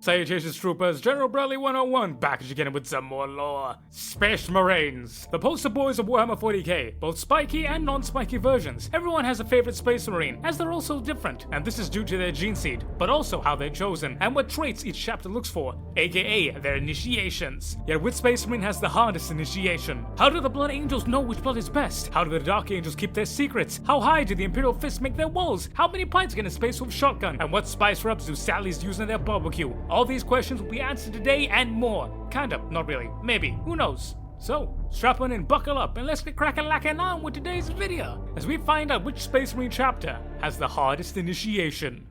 Salutations troopers, General Bradley 101 back again with some more lore. Space Marines, the poster boys of Warhammer 40k, both spiky and non-spiky versions. Everyone has a favorite Space Marine, as they're all so different, and this is due to their gene seed, but also how they're chosen, and what traits each chapter looks for, aka their initiations. Yet which Space Marine has the hardest initiation? How do the Blood Angels know which blood is best? How do the Dark Angels keep their secrets? How high do the Imperial Fists make their walls? How many pints can a Space Wolf shotgun? And what spice rubs do Sallies use in their barbecue? All these questions will be answered today and more. Kinda, not really, maybe, who knows? So, strap on and buckle up and let's get crackin' on with today's video, as we find out which Space Marine chapter has the hardest initiation.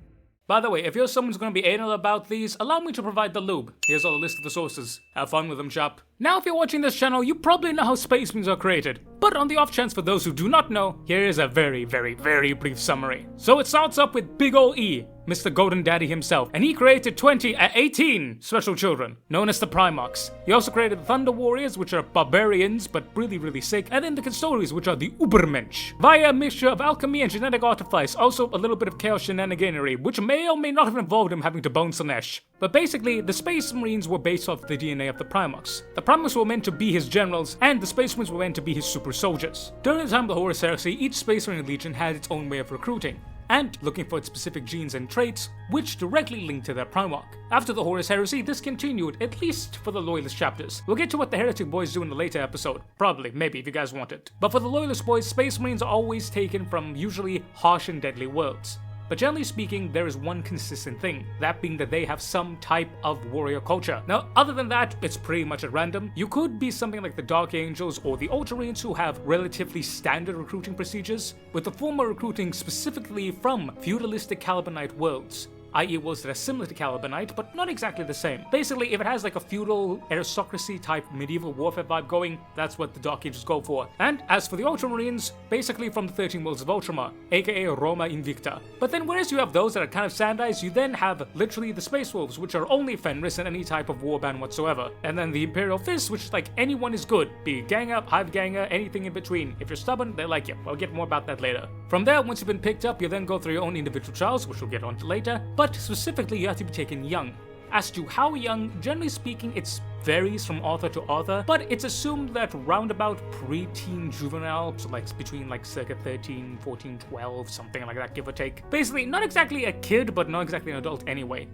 By the way, if you're someone who's going to be anal about these, allow me to provide the lube. Here's all the list of the sources. Have fun with them, chap. Now if you're watching this channel, you probably know how Space Marines are created. But on the off chance for those who do not know, here is a very brief summary. So it starts up with Big Ol' E, Mr. Golden Daddy himself, and he created 18 special children, known as the Primarchs. He also created the Thunder Warriors, which are barbarians, but really sick, and then the Custodes, which are the Ubermensch. Via a mixture of alchemy and genetic artifice, also a little bit of chaos shenaniganery, which may or may not have involved him having to bone Slanesh. But basically, the Space Marines were based off the DNA of the Primarchs. The Primarchs were meant to be his generals, and the Space Marines were meant to be his super soldiers. During the time of the Horus Heresy, each Space Marine Legion had its own way of recruiting, and looking for its specific genes and traits, which directly linked to their Primarch. After the Horus Heresy, this continued, at least for the Loyalist chapters. We'll get to what the Heretic Boys do in a later episode. Probably, maybe, if you guys want it. But for the Loyalist Boys, Space Marines are always taken from usually harsh and deadly worlds. But generally speaking, there is one consistent thing, that being that they have some type of warrior culture. Now, other than that, it's pretty much at random. You could be something like the Dark Angels or the Ultramarines who have relatively standard recruiting procedures, with the former recruiting specifically from feudalistic Calibanite worlds, i.e. worlds that are similar to Calibanite, but not exactly the same. Basically, if it has like a feudal aristocracy type medieval warfare vibe going, that's what the Dark Angels go for. And as for the Ultramarines, basically from the 13 worlds of Ultramar, aka Roma Invicta. But then whereas you have those that are kind of standardized, you then have literally the Space Wolves, which are only Fenris and any type of warband whatsoever. And then the Imperial Fists, which like anyone is good, be Ganger, Hive Ganger, anything in between. If you're stubborn, they like you. I'll get more about that later. From there, once you've been picked up, you then go through your own individual trials, which we'll get onto later. But specifically, you have to be taken young. As to how young, generally speaking, it varies from author to author, but it's assumed that roundabout pre-teen juvenile, so like between like circa 13, 14, 12, something like that, give or take. Basically, not exactly a kid, but not exactly an adult anyway.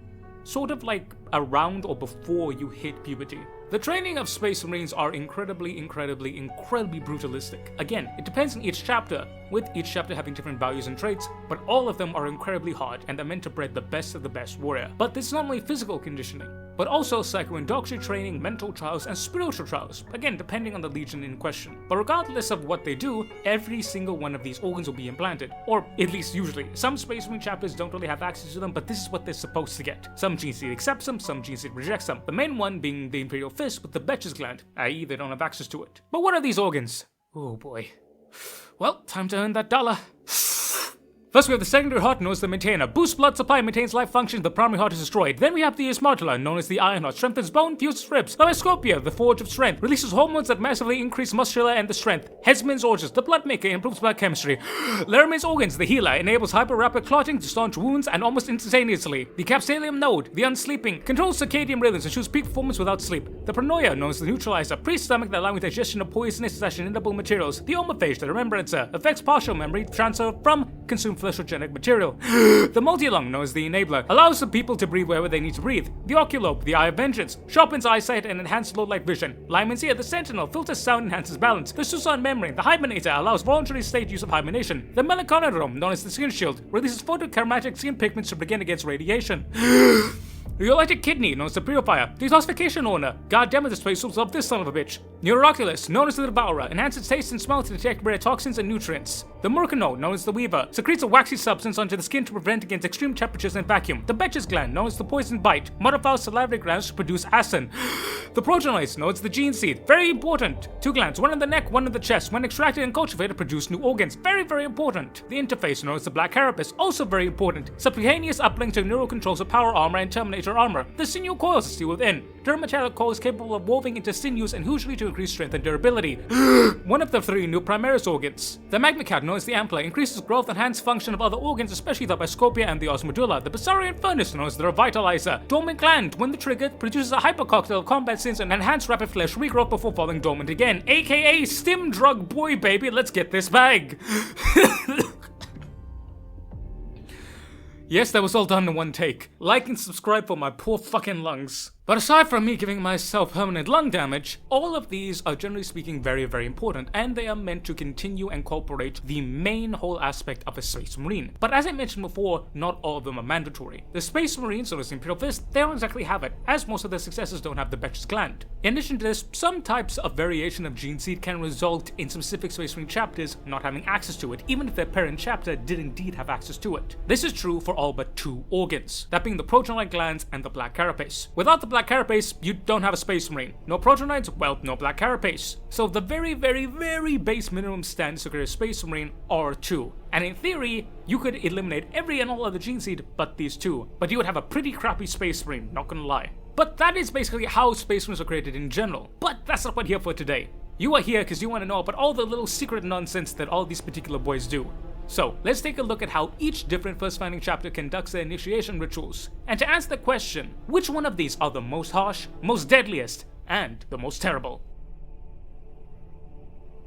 Sort of like around or before you hit puberty. The training of Space Marines are incredibly brutalistic. Again, it depends on each chapter, with each chapter having different values and traits, but all of them are incredibly hard, and they're meant to bred the best of the best warrior. But this is not only physical conditioning, but also psycho-indoctrination training, mental trials, and spiritual trials, again depending on the legion in question. But regardless of what they do, every single one of these organs will be implanted, or at least usually. Some Space Marine chapters don't really have access to them, but this is what they're supposed to get. Some gene seed accepts them, some gene seed rejects them. The main one being the Imperial Fist with the Betch's gland, i.e. they don't have access to it. But what are these organs? Oh boy. Well, time to earn that dollar. First we have the secondary heart, known as the maintainer. Boosts blood supply, maintains life function, the primary heart is destroyed. Then we have the Ismartula, known as the iron heart. Strengthens bone, fuses ribs. The Myscopia, the forge of strength. Releases hormones that massively increase muscular and the strength. Hesman's organs, the blood maker, improves blood chemistry. Laramin's organs, the healer, enables hyper-rapid clotting to staunch wounds and almost instantaneously. The Capsalium node, the unsleeping, controls circadian rhythms and ensures peak performance without sleep. The Pronoia, known as the neutralizer, pre-stomach that allowing digestion of poisonous/inedible materials. The Omophage, the remembrancer, affects partial memory transfer from consumed flesh or genetic material. The multi-lung, known as the enabler, allows the people to breathe wherever they need to breathe. The oculope, the eye of vengeance, sharpens eyesight and enhances low-light vision. Lyman's ear, the sentinel, filters sound, enhances balance. The Susan membrane, the hymenator, allows voluntary state use of hymenation. The melaconodrome, known as the skin shield, releases photochromatic skin pigments to begin against radiation. The electric kidney, known as the purifier. Detoxification order. Goddammit, the Space Wolves love this son of a bitch. Neuroculus, known as the devourer, enhances taste and smell to detect rare toxins and nutrients. The Murkino, known as the weaver, secretes a waxy substance onto the skin to prevent against extreme temperatures and vacuum. The Betch's gland, known as the poison bite, modifies salivary glands to produce acin. The progenoids, known as the gene seed, very important. 2 glands, one in the neck, one in the chest, when extracted and cultivated produce new organs, very important. The interface, known as the black carapace, also very important. Subcutaneous uplink to neural controls of power armor and terminate greater armor. The sinew coils still within. Dermaterial coils capable of woven into sinews and usually to increase strength and durability. One of the 3 new Primaris organs. The Magnicat, known as the Ampler, increases growth and enhanced function of other organs, especially the Biscopia and the Osmedulla. The Basarian Furnace, known as the Revitalizer. Dormant Gland, when triggered, produces a hyper cocktail of combat sins and enhanced rapid flesh regrowth before falling dormant again. AKA Stim Drug Boy, baby, let's get this bag. Yes, that was all done in one take. Like and subscribe for my poor fucking lungs. But aside from me giving myself permanent lung damage, all of these are generally speaking very, very important, and they are meant to continue and incorporate the main whole aspect of a Space Marine. But as I mentioned before, not all of them are mandatory. The Space Marines, or the Imperial Fist, they don't exactly have it, as most of their successors don't have the Betch's gland. In addition to this, some types of variation of gene seed can result in specific Space Marine chapters not having access to it, even if their parent chapter did indeed have access to it. This is true for all but 2 organs, that being the proton-like glands and the black carapace. Without the black carapace, you don't have a Space Marine. No protonites, well, no black carapace. So the very, very, very base minimum standards to create a Space Marine are 2. And in theory, you could eliminate every and all other gene seed but these 2. But you would have a pretty crappy Space Marine, not gonna lie. But that is basically how Space Marines are created in general. But that's not what we're here for today. You are here because you want to know about all the little secret nonsense that all these particular boys do. So, let's take a look at how each different First Founding chapter conducts their initiation rituals. And to answer the question, which one of these are the most harsh, most deadliest, and the most terrible?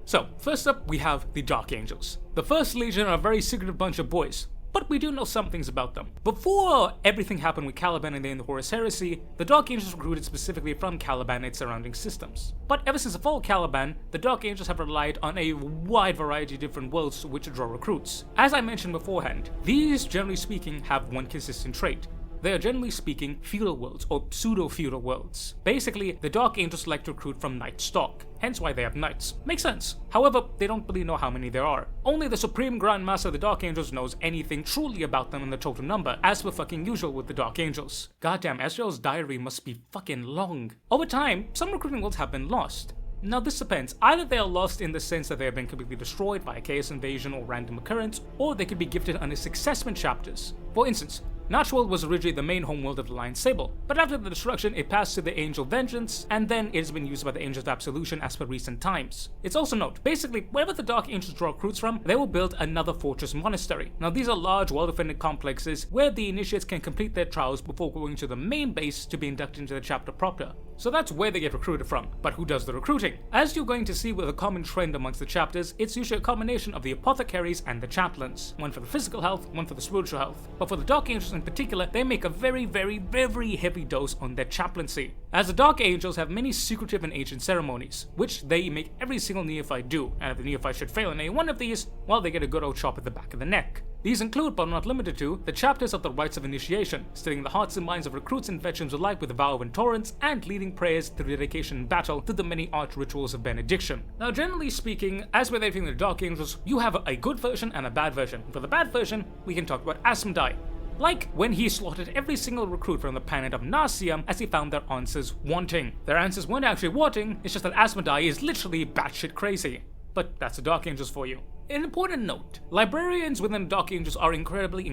So, first up we have the Dark Angels. The First Legion are a very secretive bunch of boys, but we do know some things about them. Before everything happened with Caliban and the Horus Heresy, the Dark Angels recruited specifically from Caliban and its surrounding systems. But ever since the fall of Caliban, the Dark Angels have relied on a wide variety of different worlds to which to draw recruits. As I mentioned beforehand, these generally speaking have one consistent trait. They are generally speaking feudal worlds or pseudo-feudal worlds. Basically, the Dark Angels like to recruit from knight stock, hence why they have knights. Makes sense. However, they don't really know how many there are. Only the Supreme Grand Master of the Dark Angels knows anything truly about them and the total number, as per fucking usual with the Dark Angels. Goddamn, Ezreal's diary must be fucking long. Over time, some recruiting worlds have been lost. Now this depends, either they are lost in the sense that they have been completely destroyed by a chaos invasion or random occurrence, or they could be gifted under successment chapters. For instance, Natural was originally the main homeworld of the Lion Sable, but after the destruction it passed to the Angel Vengeance, and then it has been used by the Angels of Absolution as per recent times. It's also note, basically, wherever the Dark Angels draw recruits from, they will build another fortress monastery. Now these are large, well-defended complexes where the initiates can complete their trials before going to the main base to be inducted into the chapter proper. So that's where they get recruited from, but who does the recruiting? As you're going to see with a common trend amongst the chapters, it's usually a combination of the apothecaries and the chaplains. One for the physical health, one for the spiritual health. But for the Dark Angels in particular, they make a very, very, very heavy dose on their chaplaincy. As the Dark Angels have many secretive and ancient ceremonies, which they make every single neophyte do, and if the neophyte should fail in any one of these, well, they get a good old chop at the back of the neck. These include, but not limited to, the chapters of the rites of initiation, stilling the hearts and minds of recruits and veterans alike with the vow of intolerance, and leading prayers through dedication and battle through the many arch rituals of benediction. Now generally speaking, as with everything in the Dark Angels, you have a good version and a bad version. For the bad version, we can talk about Asmodai. Like when he slaughtered every single recruit from the planet of Narsium as he found their answers wanting. Their answers weren't actually wanting, it's just that Asmodai is literally batshit crazy. But that's the Dark Angels for you. An important note, librarians within the Dark Angels are incredibly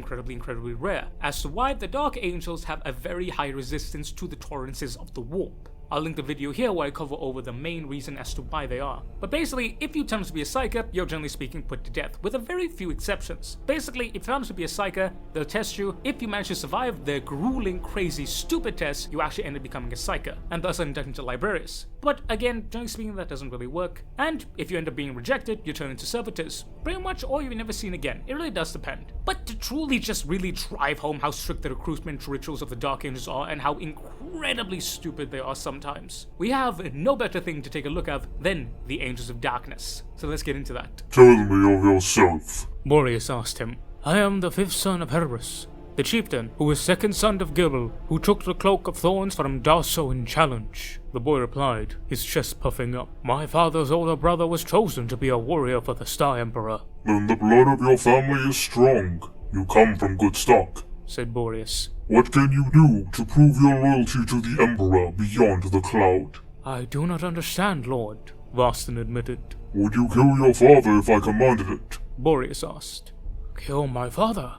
rare, as to why the Dark Angels have a very high resistance to the torrences of the warp. I'll link the video here where I cover over the main reason as to why they are. But basically, if you turn to be a Psyker, you're generally speaking put to death, with a very few exceptions. Basically, if you turn to be a Psyker, they'll test you. If you manage to survive their grueling, crazy, stupid tests, you actually end up becoming a Psyker, and thus inducted into Librarius. But again, generally speaking, that doesn't really work. And if you end up being rejected, you turn into Servitors. Pretty much all you've never seen again. It really does depend. But to truly just really drive home how strict the recruitment rituals of the Dark Angels are and how incredibly stupid they are sometimes, we have no better thing to take a look at than the Angels of Darkness. So let's get into that. Tell me of yourself. Boreas asked him. I am the 5th son of Herberus, the chieftain who was 2nd son of Gibel, who took the cloak of thorns from Darso in challenge. The boy replied, his chest puffing up. My father's older brother was chosen to be a warrior for the Star Emperor. Then the blood of your family is strong. You come from good stock, said Boreas. What can you do to prove your loyalty to the Emperor beyond the cloud? I do not understand, Lord, Varston admitted. Would you kill your father if I commanded it? Boreas asked. Kill my father?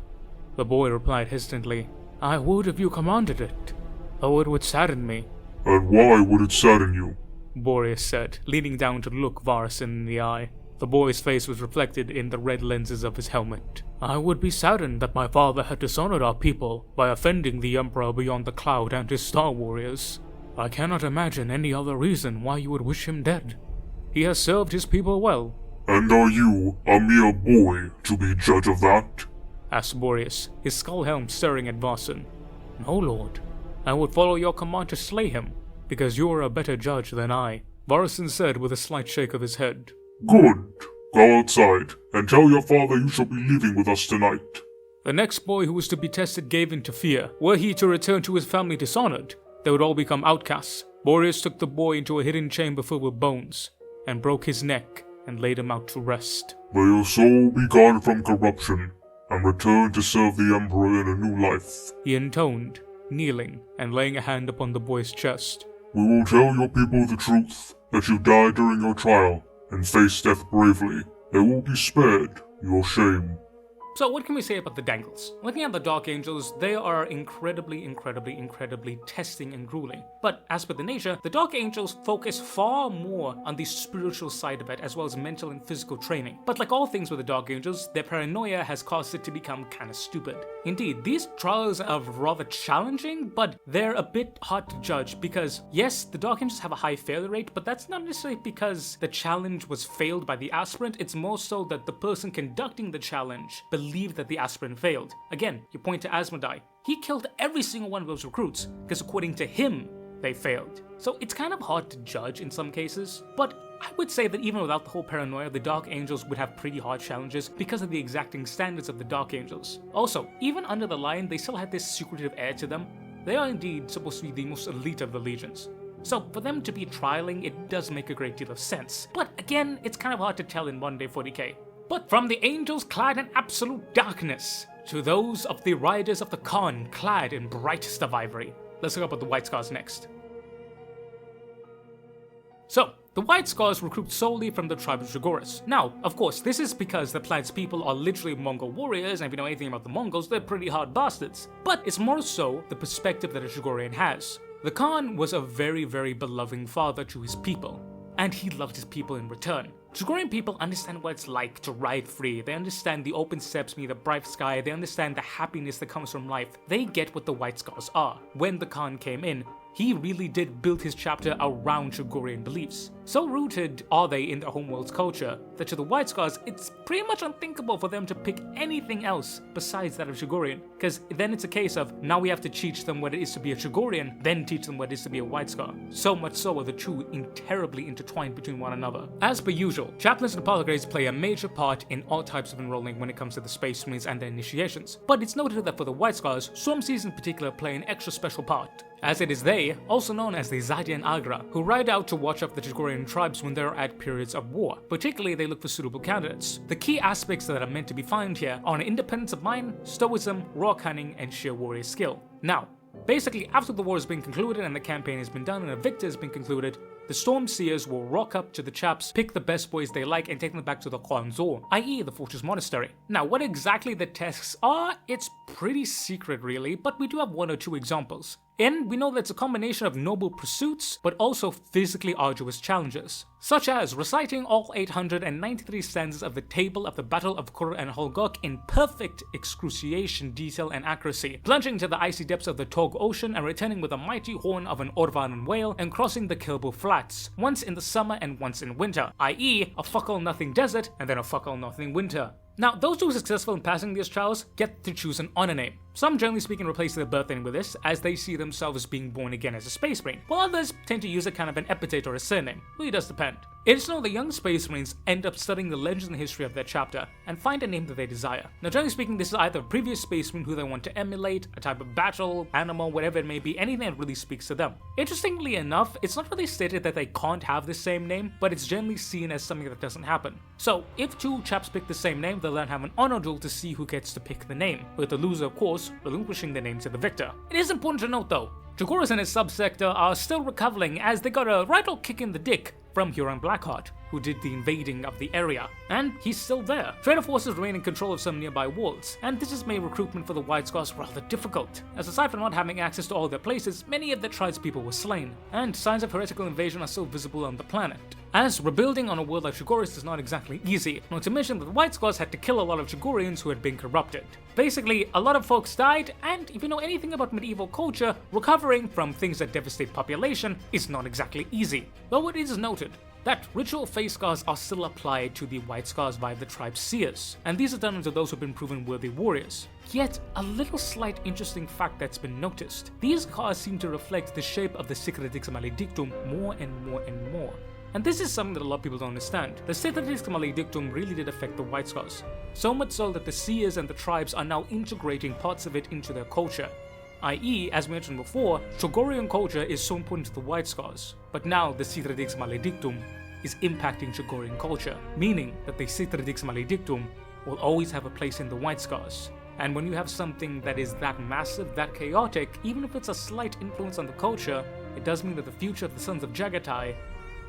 The boy replied hesitantly. I would if you commanded it. Oh, it would sadden me, And why would it sadden you? Boreas said, leaning down to look Varus in the eye. The boy's face was reflected in the red lenses of his helmet. I would be saddened that my father had dishonored our people by offending the Emperor beyond the cloud and his star warriors. I cannot imagine any other reason why you would wish him dead. He has served his people well. And are you, a mere boy, to be judge of that? Asked Boreas, his skull helm staring at Varson. No, lord. I would follow your command to slay him, because you are a better judge than I, Varson said with a slight shake of his head. Good. Go outside, and tell your father you shall be leaving with us tonight. The next boy who was to be tested gave in to fear. Were he to return to his family dishonored, they would all become outcasts. Boreas took the boy into a hidden chamber filled with bones, and broke his neck, and laid him out to rest. May your soul be gone from corruption, and return to serve the Emperor in a new life. He intoned, kneeling, and laying a hand upon the boy's chest. We will tell your people the truth, that you died during your trial, and faced death bravely. They will be spared your shame. So what can we say about the Dangles? Looking at the Dark Angels, they are incredibly testing and grueling. But as per the nature, the Dark Angels focus far more on the spiritual side of it, as well as mental and physical training. But like all things with the Dark Angels, their paranoia has caused it to become kinda stupid. Indeed, these trials are rather challenging, but they're a bit hard to judge because, yes, the Dark Angels have a high failure rate, but that's not necessarily because the challenge was failed by the aspirant, it's more so that the person conducting the challenge believed that the aspirant failed. Again, you point to Asmodai. He killed every single one of those recruits, because according to him, they failed. So it's kind of hard to judge in some cases, but I would say that even without the whole paranoia, the Dark Angels would have pretty hard challenges because of the exacting standards of the Dark Angels. Also, even under the line, they still had this secretive air to them. They are indeed supposed to be the most elite of the legions. So for them to be trialing, it does make a great deal of sense. But again, it's kind of hard to tell in one day 40k. But from the angels clad in absolute darkness, to those of the riders of the Khan clad in brightest of ivory. Let's look up at the White Scars next. So, the White Scars recruit solely from the tribe of Jagoras. Now, of course, this is because the planet's people are literally Mongol warriors, and if you know anything about the Mongols, they're pretty hard bastards. But it's more so the perspective that a Jagorian has. The Khan was a very beloved father to his people, and he loved his people in return. Jagorian people understand what it's like to ride free, they understand the open steppes meet the bright sky, they understand the happiness that comes from life. They get what the White Scars are. When the Khan came in, he really did build his chapter around Jagorian beliefs. So rooted are they in their homeworld's culture, that to the White Scars, it's pretty much unthinkable for them to pick anything else besides that of Jagorian. Because then it's a case of, now we have to teach them what it is to be a Jagorian, then teach them what it is to be a White Scar. So much so are the two terribly intertwined between one another. As per usual, chaplains and apothecaries play a major part in all types of enrolling when it comes to the Space Marines and their initiations. But it's noted that for the White Scars, Storm Seas in particular play an extra special part, as it is they, also known as the Zadian Agra, who ride out to watch up the Jagorian tribes when they are at periods of war. Particularly, they look for suitable candidates. The key aspects that are meant to be found here are an independence of mind, stoicism, raw cunning, and sheer warrior skill. Now, basically, after the war has been concluded and the campaign has been done and a victor has been concluded, the Storm Seers will rock up to the chaps, pick the best boys they like, and take them back to the Kwanzor, i.e. the Fortress Monastery. Now, what exactly the tests are, it's pretty secret really, but we do have one or two examples. And we know that it's a combination of noble pursuits, but also physically arduous challenges, such as reciting all 893 stanzas of the Table of the Battle of Kur and Holgok in perfect excruciation, detail, and accuracy, plunging to the icy depths of the Tog Ocean and returning with a mighty horn of an Orvanan whale, and crossing the Kilbu Flats, once in the summer and once in winter, i.e. a fuck-all-nothing desert and then a fuck-all-nothing winter. Now, those who are successful in passing these trials get to choose an honor name. Some, generally speaking, replace their birth name with this, as they see themselves as being born again as a Space Marine, while others tend to use a kind of an epithet or a surname. Really does depend. It is known that young Space Marines end up studying the legends and history of their chapter, and find a name that they desire. Now, generally speaking, this is either a previous Space Marine who they want to emulate, a type of battle, animal, whatever it may be, anything that really speaks to them. Interestingly enough, it's not really stated that they can't have the same name, but it's generally seen as something that doesn't happen. So, if two chaps pick the same name, they'll then have an honor duel to see who gets to pick the name, with the loser, of course, relinquishing the name to the victor. It is important to note though, Jagoras and his subsector are still recovering as they got a right old kick in the dick from Huron Blackheart, who did the invading of the area, and he's still there. Trader forces remain in control of some nearby walls, and this has made recruitment for the White Scars rather difficult, as aside from not having access to all their places, many of the tribespeople were slain, and signs of heretical invasion are still visible on the planet. As rebuilding on a world like Shagoris is not exactly easy, not to mention that the White Scars had to kill a lot of Shagorians who had been corrupted. Basically, a lot of folks died, and if you know anything about medieval culture, recovering from things that devastate population is not exactly easy. Though it is noted that ritual face scars are still applied to the White Scars via the tribe's seers, and these are done to those who have been proven worthy warriors. Yet, a little slight interesting fact that's been noticed, these scars seem to reflect the shape of the Sacredix Maledictum more and more and more. And this is something that a lot of people don't understand. The Sacredix Maledictum really did affect the White Scars, so much so that the seers and the tribes are now integrating parts of it into their culture. I.e., as mentioned before, Shogorian culture is so important to the White Scars, but now the Sacredix Maledictum is impacting Shogorian culture, meaning that the Sacredix Maledictum will always have a place in the White Scars. And when you have something that is that massive, that chaotic, even if it's a slight influence on the culture, it does mean that the future of the Sons of Jagatai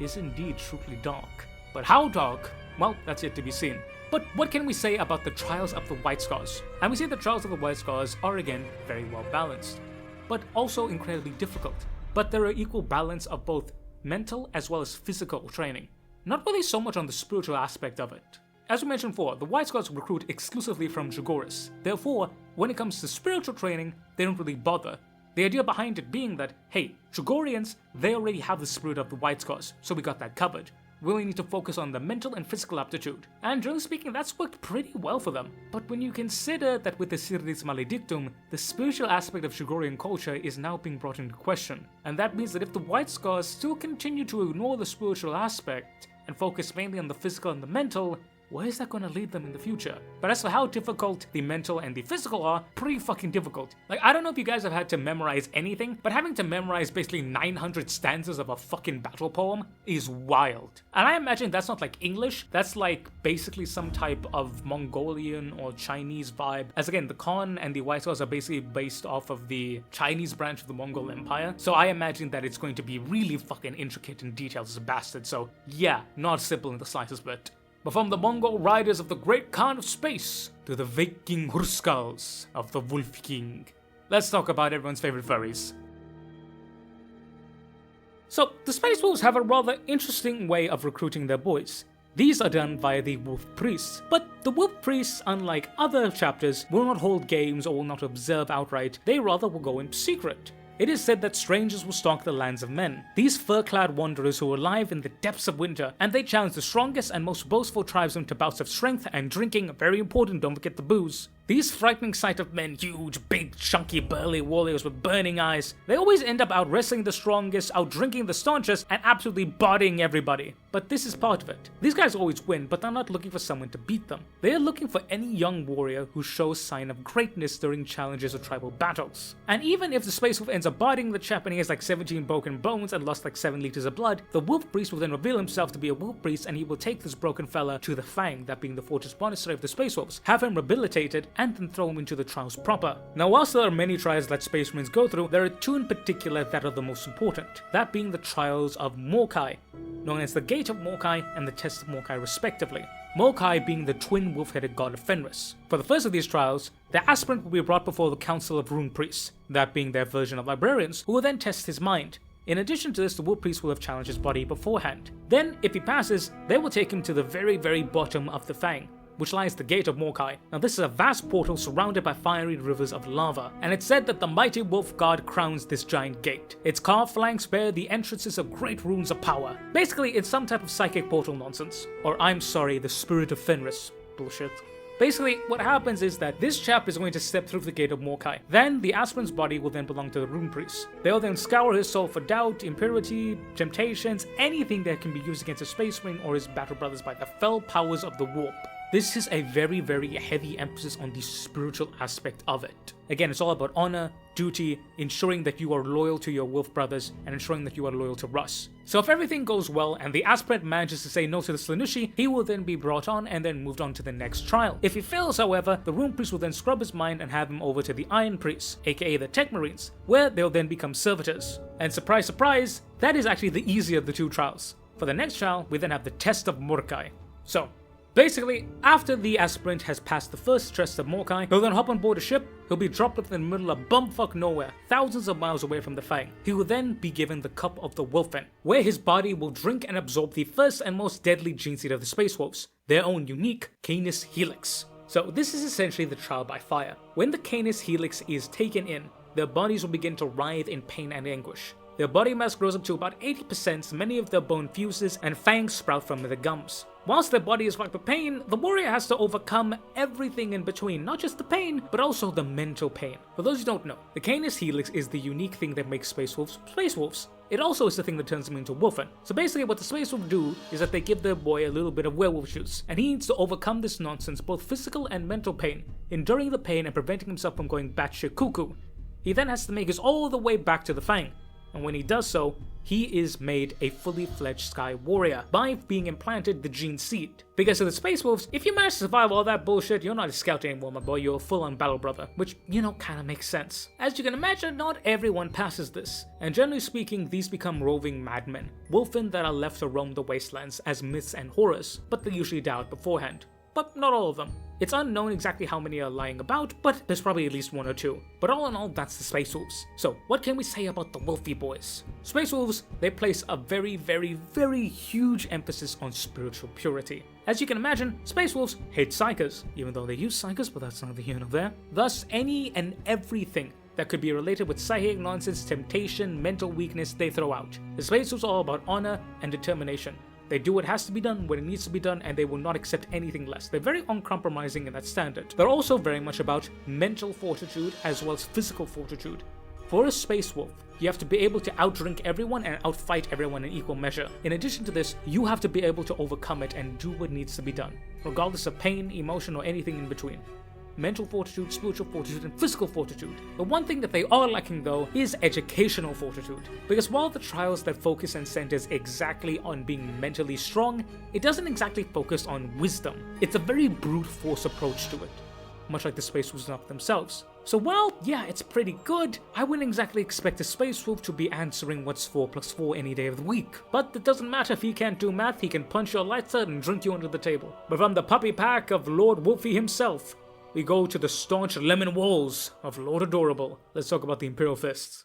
is indeed truly dark. But how dark? Well, that's yet to be seen. But what can we say about the trials of the White Scars? And we say the trials of the White Scars are again very well balanced, but also incredibly difficult. But there are equal balance of both mental as well as physical training. Not really so much on the spiritual aspect of it. As we mentioned before, the White Scars recruit exclusively from Shagoris. Therefore, when it comes to spiritual training, they don't really bother. The idea behind it being that, hey, Shagorians, they already have the spirit of the White Scars, so we got that covered. We only need to focus on the mental and physical aptitude, and generally speaking, that's worked pretty well for them. But when you consider that with the Sacredix Maledictum, the spiritual aspect of Shagorian culture is now being brought into question, and that means that if the White Scars still continue to ignore the spiritual aspect and focus mainly on the physical and the mental, where is that going to lead them in the future? But as for how difficult the mental and the physical are, pretty fucking difficult. Like, I don't know if you guys have had to memorize anything, but having to memorize basically 900 stanzas of a fucking battle poem is wild. And I imagine that's not like English, that's like basically some type of Mongolian or Chinese vibe. As again, the Khan and the White Scars are basically based off of the Chinese branch of the Mongol Empire, so I imagine that it's going to be really fucking intricate and detailed as a bastard, so yeah, not simple in the slightest bit. But from the Mongol riders of the Great Khan of Space to the Viking Hurskals of the Wolf King, let's talk about everyone's favorite furries. So, the Space Wolves have a rather interesting way of recruiting their boys. These are done via the Wolf Priests, but the Wolf Priests, unlike other chapters, will not hold games or will not observe outright, they rather will go in secret. It is said that strangers will stalk the lands of men, these fur-clad wanderers who are alive in the depths of winter, and they challenge the strongest and most boastful tribesmen to bouts of strength and drinking, very important, don't forget the booze. These frightening sight of men, huge, big, chunky, burly warriors with burning eyes, they always end up out-wrestling the strongest, out-drinking the staunchest, and absolutely bodying everybody. But this is part of it. These guys always win, but they're not looking for someone to beat them. They are looking for any young warrior who shows sign of greatness during challenges or tribal battles. And even if the Space Wolf ends up bodying the chap and he has like 17 broken bones and lost like 7 liters of blood, the Wolf Priest will then reveal himself to be a Wolf Priest and he will take this broken fella to the Fang, that being the fortress monastery of the Space Wolves, have him rehabilitated, and then throw him into the trials proper. Now, whilst there are many trials that Space Marines go through, there are 2 in particular that are the most important, that being the trials of Morkai, known as the Gate of Morkai and the Test of Morkai respectively. Morkai being the twin wolf-headed god of Fenris. For the first of these trials, the aspirant will be brought before the Council of Rune Priests, that being their version of librarians, who will then test his mind. In addition to this, the Wolf Priest will have challenged his body beforehand. Then, if he passes, they will take him to the very, very bottom of the Fang, which lies the Gate of Morkai. Now, this is a vast portal surrounded by fiery rivers of lava, and it's said that the mighty wolf god crowns this giant gate. Its carved flanks bear the entrances of great runes of power. Basically, it's some type of psychic portal nonsense. Or, I'm sorry, the spirit of Fenris bullshit. Basically, what happens is that this chap is going to step through the Gate of Morkai. Then, the aspirant's body will then belong to the Rune Priests. They'll then scour his soul for doubt, impurity, temptations, anything that can be used against a Space Marine or his battle brothers by the fell powers of the warp. This is a very, very heavy emphasis on the spiritual aspect of it. Again, it's all about honor, duty, ensuring that you are loyal to your wolf brothers, and ensuring that you are loyal to Russ. So if everything goes well and the aspirant manages to say no to the Slanushi, he will then be brought on and then moved on to the next trial. If he fails, however, the Rune Priest will then scrub his mind and have him over to the Iron Priests, aka the Tech Marines, where they'll then become servitors. And surprise, surprise, that is actually the easier of the 2 trials. For the next trial, we then have the test of Mordecai. So, basically, after the aspirant has passed the first test of Mordecai, he'll then hop on board a ship, he'll be dropped off in the middle of bumfuck nowhere, thousands of miles away from the Fang. He will then be given the Cup of the Wolfen, where his body will drink and absorb the first and most deadly gene seed of the Space Wolves, their own unique Canis Helix. So this is essentially the trial by fire. When the Canis Helix is taken in, their bodies will begin to writhe in pain and anguish. Their body mass grows up to about 80%, many of their bone fuses, and fangs sprout from their gums. Whilst their body is racked with pain, the warrior has to overcome everything in between, not just the pain, but also the mental pain. For those who don't know, the Canis Helix is the unique thing that makes Space Wolves. It also is the thing that turns them into Wolfen. So basically what the Space Wolves do is that they give their boy a little bit of werewolf juice, and he needs to overcome this nonsense, both physical and mental pain, enduring the pain and preventing himself from going batshit cuckoo. He then has to make his all the way back to the Fang. And when he does so, he is made a fully fledged Sky Warrior by being implanted the gene seed. Because of the Space Wolves, if you manage to survive all that bullshit, you're not a scout anymore, my boy, you're a full-on battle brother, which, kinda makes sense. As you can imagine, not everyone passes this, and generally speaking, these become roving madmen, wolfen that are left to roam the wastelands as myths and horrors, but they usually die out beforehand. But not all of them. It's unknown exactly how many are lying about, but there's probably at least one or two. But all in all, that's the Space Wolves. So, what can we say about the Wolfie boys? Space Wolves, they place a very, very, very huge emphasis on spiritual purity. As you can imagine, Space Wolves hate psychers, even though they use psychers, but that's neither here nor there. Thus, any and everything that could be related with psychic nonsense, temptation, mental weakness, they throw out. The Space Wolves are all about honor and determination. They do what has to be done when it needs to be done, and they will not accept anything less. They're very uncompromising in that standard. They're also very much about mental fortitude as well as physical fortitude. For a Space Wolf, you have to be able to outdrink everyone and outfight everyone in equal measure. In addition to this, you have to be able to overcome it and do what needs to be done, regardless of pain, emotion, or anything in between. Mental fortitude, spiritual fortitude, and physical fortitude. The one thing that they are lacking though is educational fortitude. Because while the trials that focus and centers exactly on being mentally strong, it doesn't exactly focus on wisdom. It's a very brute force approach to it, much like the Space Wolves themselves. So while, yeah, it's pretty good, I wouldn't exactly expect a Space Wolf to be answering what's 4 + 4 any day of the week. But it doesn't matter if he can't do math, he can punch your lights out and drink you under the table. But from the puppy pack of Lord Wolfie himself, we go to the staunch lemon walls of Lord Adorable. Let's talk about the Imperial Fists.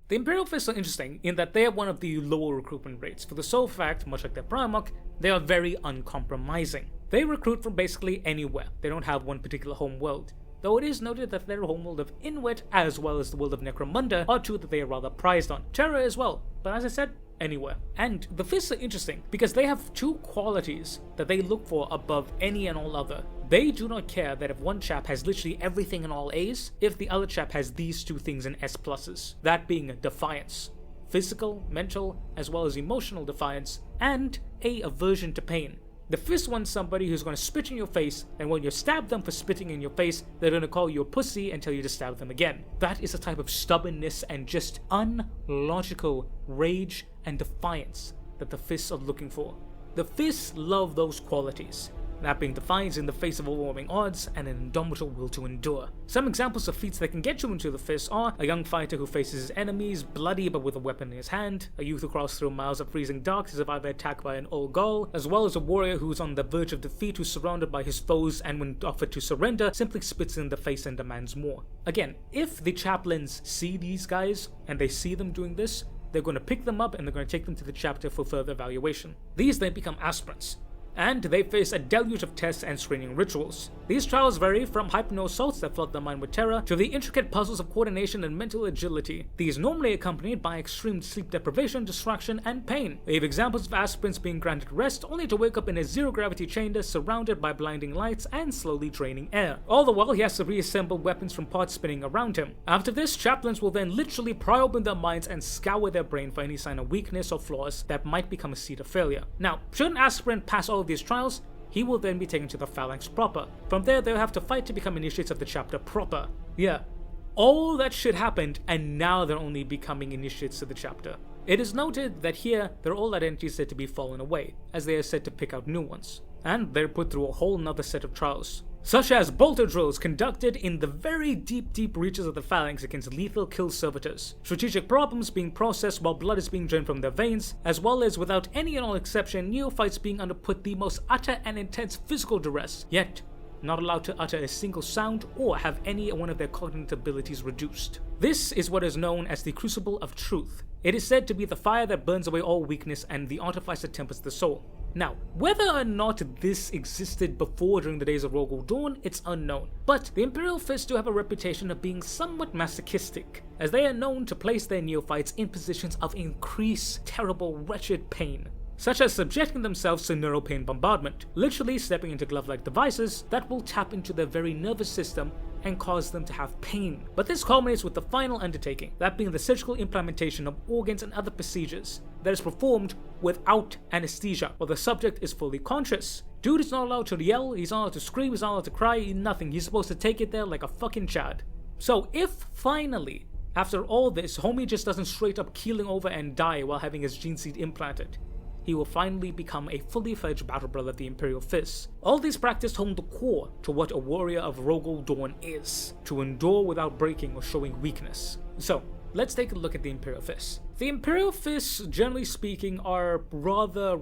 The Imperial Fists are interesting in that they have one of the lower recruitment rates, for the sole fact, much like their Primarch, they are very uncompromising. They recruit from basically anywhere. They don't have one particular home world. Though it is noted that their homeworld of Inwit as well as the world of Necromunda are two that they are rather prized on. Terra as well, but as I said, anywhere. And the Fists are interesting because they have two qualities that they look for above any and all other. They do not care that if one chap has literally everything in all A's, if the other chap has these two things in S pluses, that being defiance. Physical, mental, as well as emotional defiance, and a aversion to pain. The Fist wants somebody who's going to spit in your face, and when you stab them for spitting in your face, they're going to call you a pussy and tell you to stab them again. That is a type of stubbornness and just unlogical rage and defiance that the Fists are looking for. The Fists love those qualities, that being defiance in the face of overwhelming odds and an indomitable will to endure. Some examples of feats that can get you into the Fists are a young fighter who faces his enemies bloody but with a weapon in his hand, a youth who crosses through miles of freezing dark to survive an attack by an old Gaul, as well as a warrior who's on the verge of defeat who's surrounded by his foes and when offered to surrender simply spits in the face and demands more. Again, if the chaplains see these guys and they see them doing this, they're going to pick them up and they're going to take them to the chapter for further evaluation. These then become aspirants, and they face a deluge of tests and screening rituals. These trials vary from hypno-assaults that flood the mind with terror to the intricate puzzles of coordination and mental agility. These normally accompanied by extreme sleep deprivation, distraction, and pain. We have examples of aspirants being granted rest only to wake up in a zero-gravity chamber surrounded by blinding lights and slowly draining air. All the while, he has to reassemble weapons from parts spinning around him. After this, chaplains will then literally pry open their minds and scour their brain for any sign of weakness or flaws that might become a seed of failure. Now, should an aspirant pass all of these trials, he will then be taken to the phalanx proper. From there, they'll have to fight to become initiates of the chapter proper. Yeah, all that shit happened, and now they're only becoming initiates of the chapter. It is noted that here, their old identities said to be fallen away, as they are said to pick out new ones. And they're put through a whole nother set of trials. such as bolter drills conducted in the very deep reaches of the phalanx against lethal kill servitors, strategic problems being processed while blood is being drained from their veins, as well as, without any and all exception, neophytes being underput the most utter and intense physical duress, yet not allowed to utter a single sound or have any one of their cognitive abilities reduced. This is what is known as the Crucible of Truth. It is said to be the fire that burns away all weakness and the artifice that tempers the soul. Now, whether or not this existed before during the days of Rogel Dawn, it's unknown. But the Imperial Fists do have a reputation of being somewhat masochistic, as they are known to place their neophytes in positions of increased, terrible, wretched pain, such as subjecting themselves to neural pain bombardment, literally stepping into glove-like devices that will tap into their very nervous system and cause them to have pain. But this culminates with the final undertaking, that being the surgical implementation of organs and other procedures that is performed without anesthesia, while the subject is fully conscious. Dude is not allowed to yell, he's not allowed to scream, he's not allowed to cry, nothing. He's supposed to take it there like a fucking Chad. So if finally, after all this, homie just doesn't straight up keeling over and die while having his gene seed implanted, he will finally become a fully fledged battle brother of the Imperial Fists. All these practices hone the core to what a warrior of Rogel Dawn is, to endure without breaking or showing weakness. So, let's take a look at the Imperial Fists. The Imperial Fists, generally speaking, are rather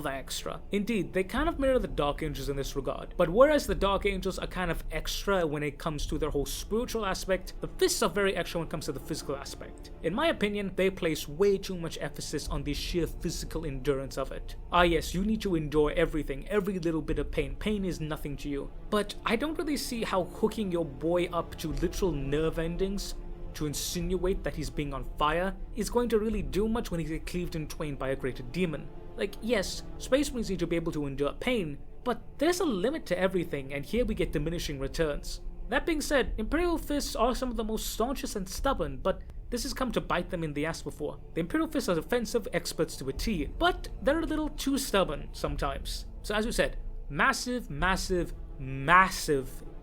extra. Indeed, they kind of mirror the Dark Angels in this regard. But whereas the Dark Angels are kind of extra when it comes to their whole spiritual aspect, the Fists are very extra when it comes to the physical aspect. In my opinion, they place way too much emphasis on the sheer physical endurance of it. Ah yes, you need to endure everything, every little bit of pain. Pain is nothing to you. But I don't really see how hooking your boy up to literal nerve endings to insinuate that he's being on fire is going to really do much when he gets cleaved in twain by a greater demon. Like, yes, Space Marines need to be able to endure pain, but there's a limit to everything, and here we get diminishing returns. That being said, Imperial Fists are some of the most staunchest and stubborn, but this has come to bite them in the ass before. The Imperial Fists are defensive experts to a T, but they're a little too stubborn sometimes. So as we said, massive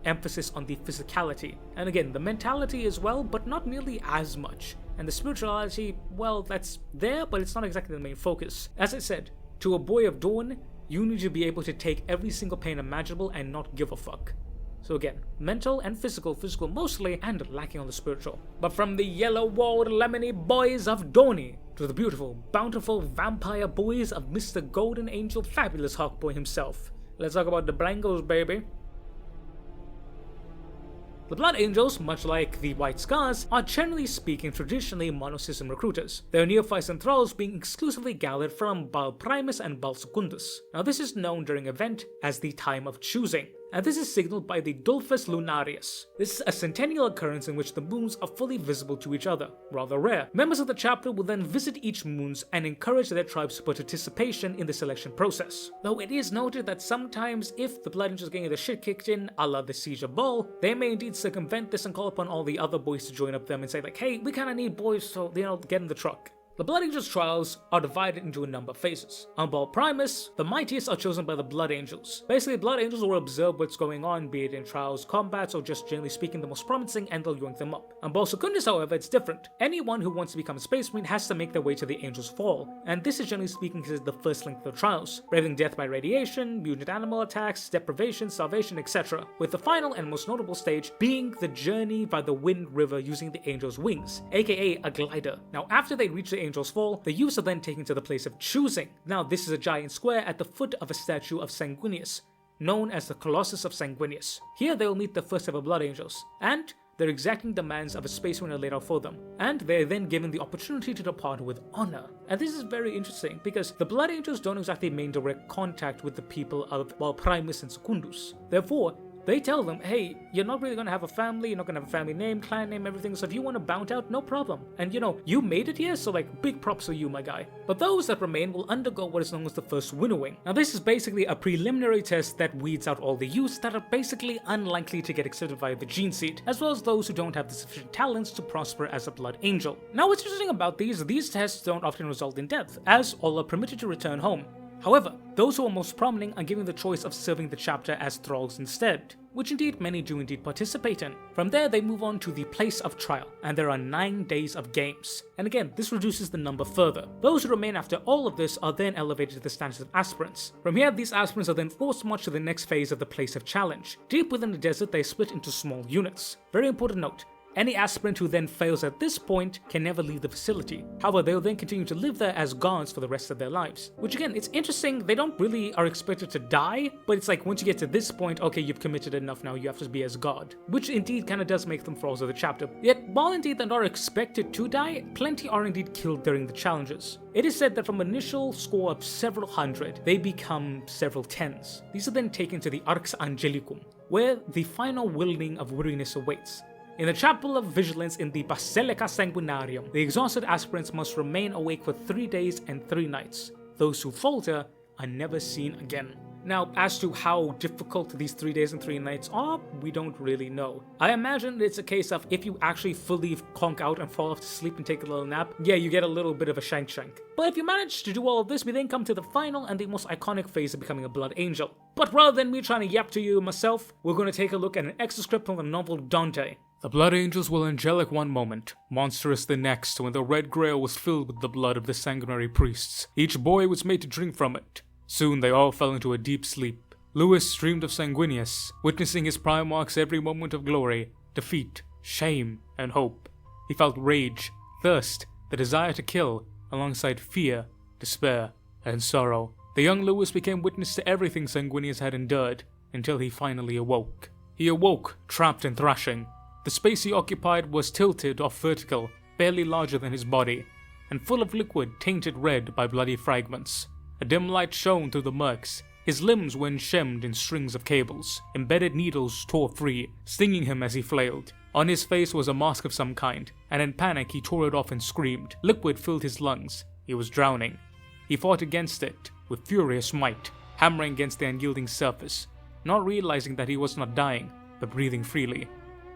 emphasis on the physicality, and again the mentality as well, but not nearly as much. And the spirituality, well, that's there, but it's not exactly the main focus. As I said, to a boy of Dawn, you need to be able to take every single pain imaginable and not give a fuck. So again, mental and physical mostly, and lacking on the spiritual. But from the yellow-walled lemony boys of Dawny to the beautiful, bountiful vampire boys of Mr. Golden Angel Fabulous Hawkboy himself, let's talk about the Blangos, baby. The Blood Angels, much like the White Scars, are generally speaking traditionally monosystem recruiters, their neophytes and thralls being exclusively gathered from Bal Primus and Bal Secundus. Now this is known during event as the Time of Choosing, and this is signaled by the Dulphus Lunarius. This is a centennial occurrence in which the moons are fully visible to each other, rather rare. Members of the chapter will then visit each moons and encourage their tribes for participation in the selection process. Though it is noted that sometimes if the Blood Angels getting the shit kicked in, a la the Siege of Ball, they may indeed circumvent this and call upon all the other boys to join up them and say like, hey, we kinda need boys, so get in the truck. The Blood Angels' trials are divided into a number of phases. On Bal Primus, the mightiest are chosen by the Blood Angels. Basically, Blood Angels will observe what's going on, be it in trials, combats, or just generally speaking the most promising, and they'll yoink them up. On Bal Secundus, however, it's different. Anyone who wants to become a Space Marine has to make their way to the Angels' Fall, and this is generally speaking considered the first link of the trials, braving death by radiation, mutant animal attacks, deprivation, starvation, etc., with the final and most notable stage being the journey by the Wind River using the Angels' wings, aka a glider. Now after they reach the Angels' Fall, the youths are then taken to the place of choosing. Now this is a giant square at the foot of a statue of Sanguinius, known as the Colossus of Sanguinius. Here they will meet the first ever Blood Angels, and their exacting demands of a Space Marine are laid out for them, and they are then given the opportunity to depart with honor. And this is very interesting because the Blood Angels don't exactly maintain direct contact with the people of Bal Primus and Secundus. Therefore, they tell them, hey, you're not really gonna have a family, you're not gonna have a family name, clan name, everything, so if you wanna bounce out, no problem. And you made it here, so like, big props to you, my guy. But those that remain will undergo what is known as the first winnowing. Now this is basically a preliminary test that weeds out all the youths that are basically unlikely to get accepted via the gene seed, as well as those who don't have the sufficient talents to prosper as a Blood Angel. Now what's interesting about these tests don't often result in death, as all are permitted to return home. However, those who are most prominent are given the choice of serving the chapter as thralls instead, which indeed many do indeed participate in. From there they move on to the place of trial, and there are 9 days of games. And again, this reduces the number further. Those who remain after all of this are then elevated to the status of aspirants. From here, these aspirants are then forced to march to the next phase of the place of challenge. Deep within the desert, they are split into small units. Very important note. Any aspirant who then fails at this point can never leave the facility. However, they'll then continue to live there as guards for the rest of their lives. Which again, it's interesting, they don't really are expected to die, but it's like once you get to this point, okay, you've committed enough now, you have to be as god. Which indeed kind of does make them thralls of the chapter. Yet, while indeed they're not expected to die, plenty are indeed killed during the challenges. It is said that from an initial score of several hundred, they become several tens. These are then taken to the Arx Angelicum, where the final wielding of weariness awaits. In the Chapel of Vigilance in the Basilica Sanguinarium, the exhausted aspirants must remain awake for 3 days and 3 nights. Those who falter are never seen again. Now, as to how difficult these 3 days and 3 nights are, we don't really know. I imagine it's a case of if you actually fully conk out and fall off to sleep and take a little nap, yeah, you get a little bit of a shank. But if you manage to do all of this, we then come to the final and the most iconic phase of becoming a Blood Angel. But rather than me trying to yap to you myself, we're going to take a look at an excerpt from the novel Dante. The Blood Angels were angelic one moment, monstrous the next, when the red grail was filled with the blood of the sanguinary priests. Each boy was made to drink from it. Soon they all fell into a deep sleep. Lewis dreamed of Sanguinius, witnessing his Primarch's every moment of glory, defeat, shame, and hope. He felt rage, thirst, the desire to kill, alongside fear, despair, and sorrow. The young Lewis became witness to everything Sanguinius had endured, until he finally awoke. He awoke, trapped and thrashing. The space he occupied was tilted off vertical, barely larger than his body, and full of liquid tainted red by bloody fragments. A dim light shone through the murks. His limbs were enshemmed in strings of cables. Embedded needles tore free, stinging him as he flailed. On his face was a mask of some kind, and in panic he tore it off and screamed. Liquid filled his lungs. He was drowning. He fought against it, with furious might, hammering against the unyielding surface, not realizing that he was not dying, but breathing freely.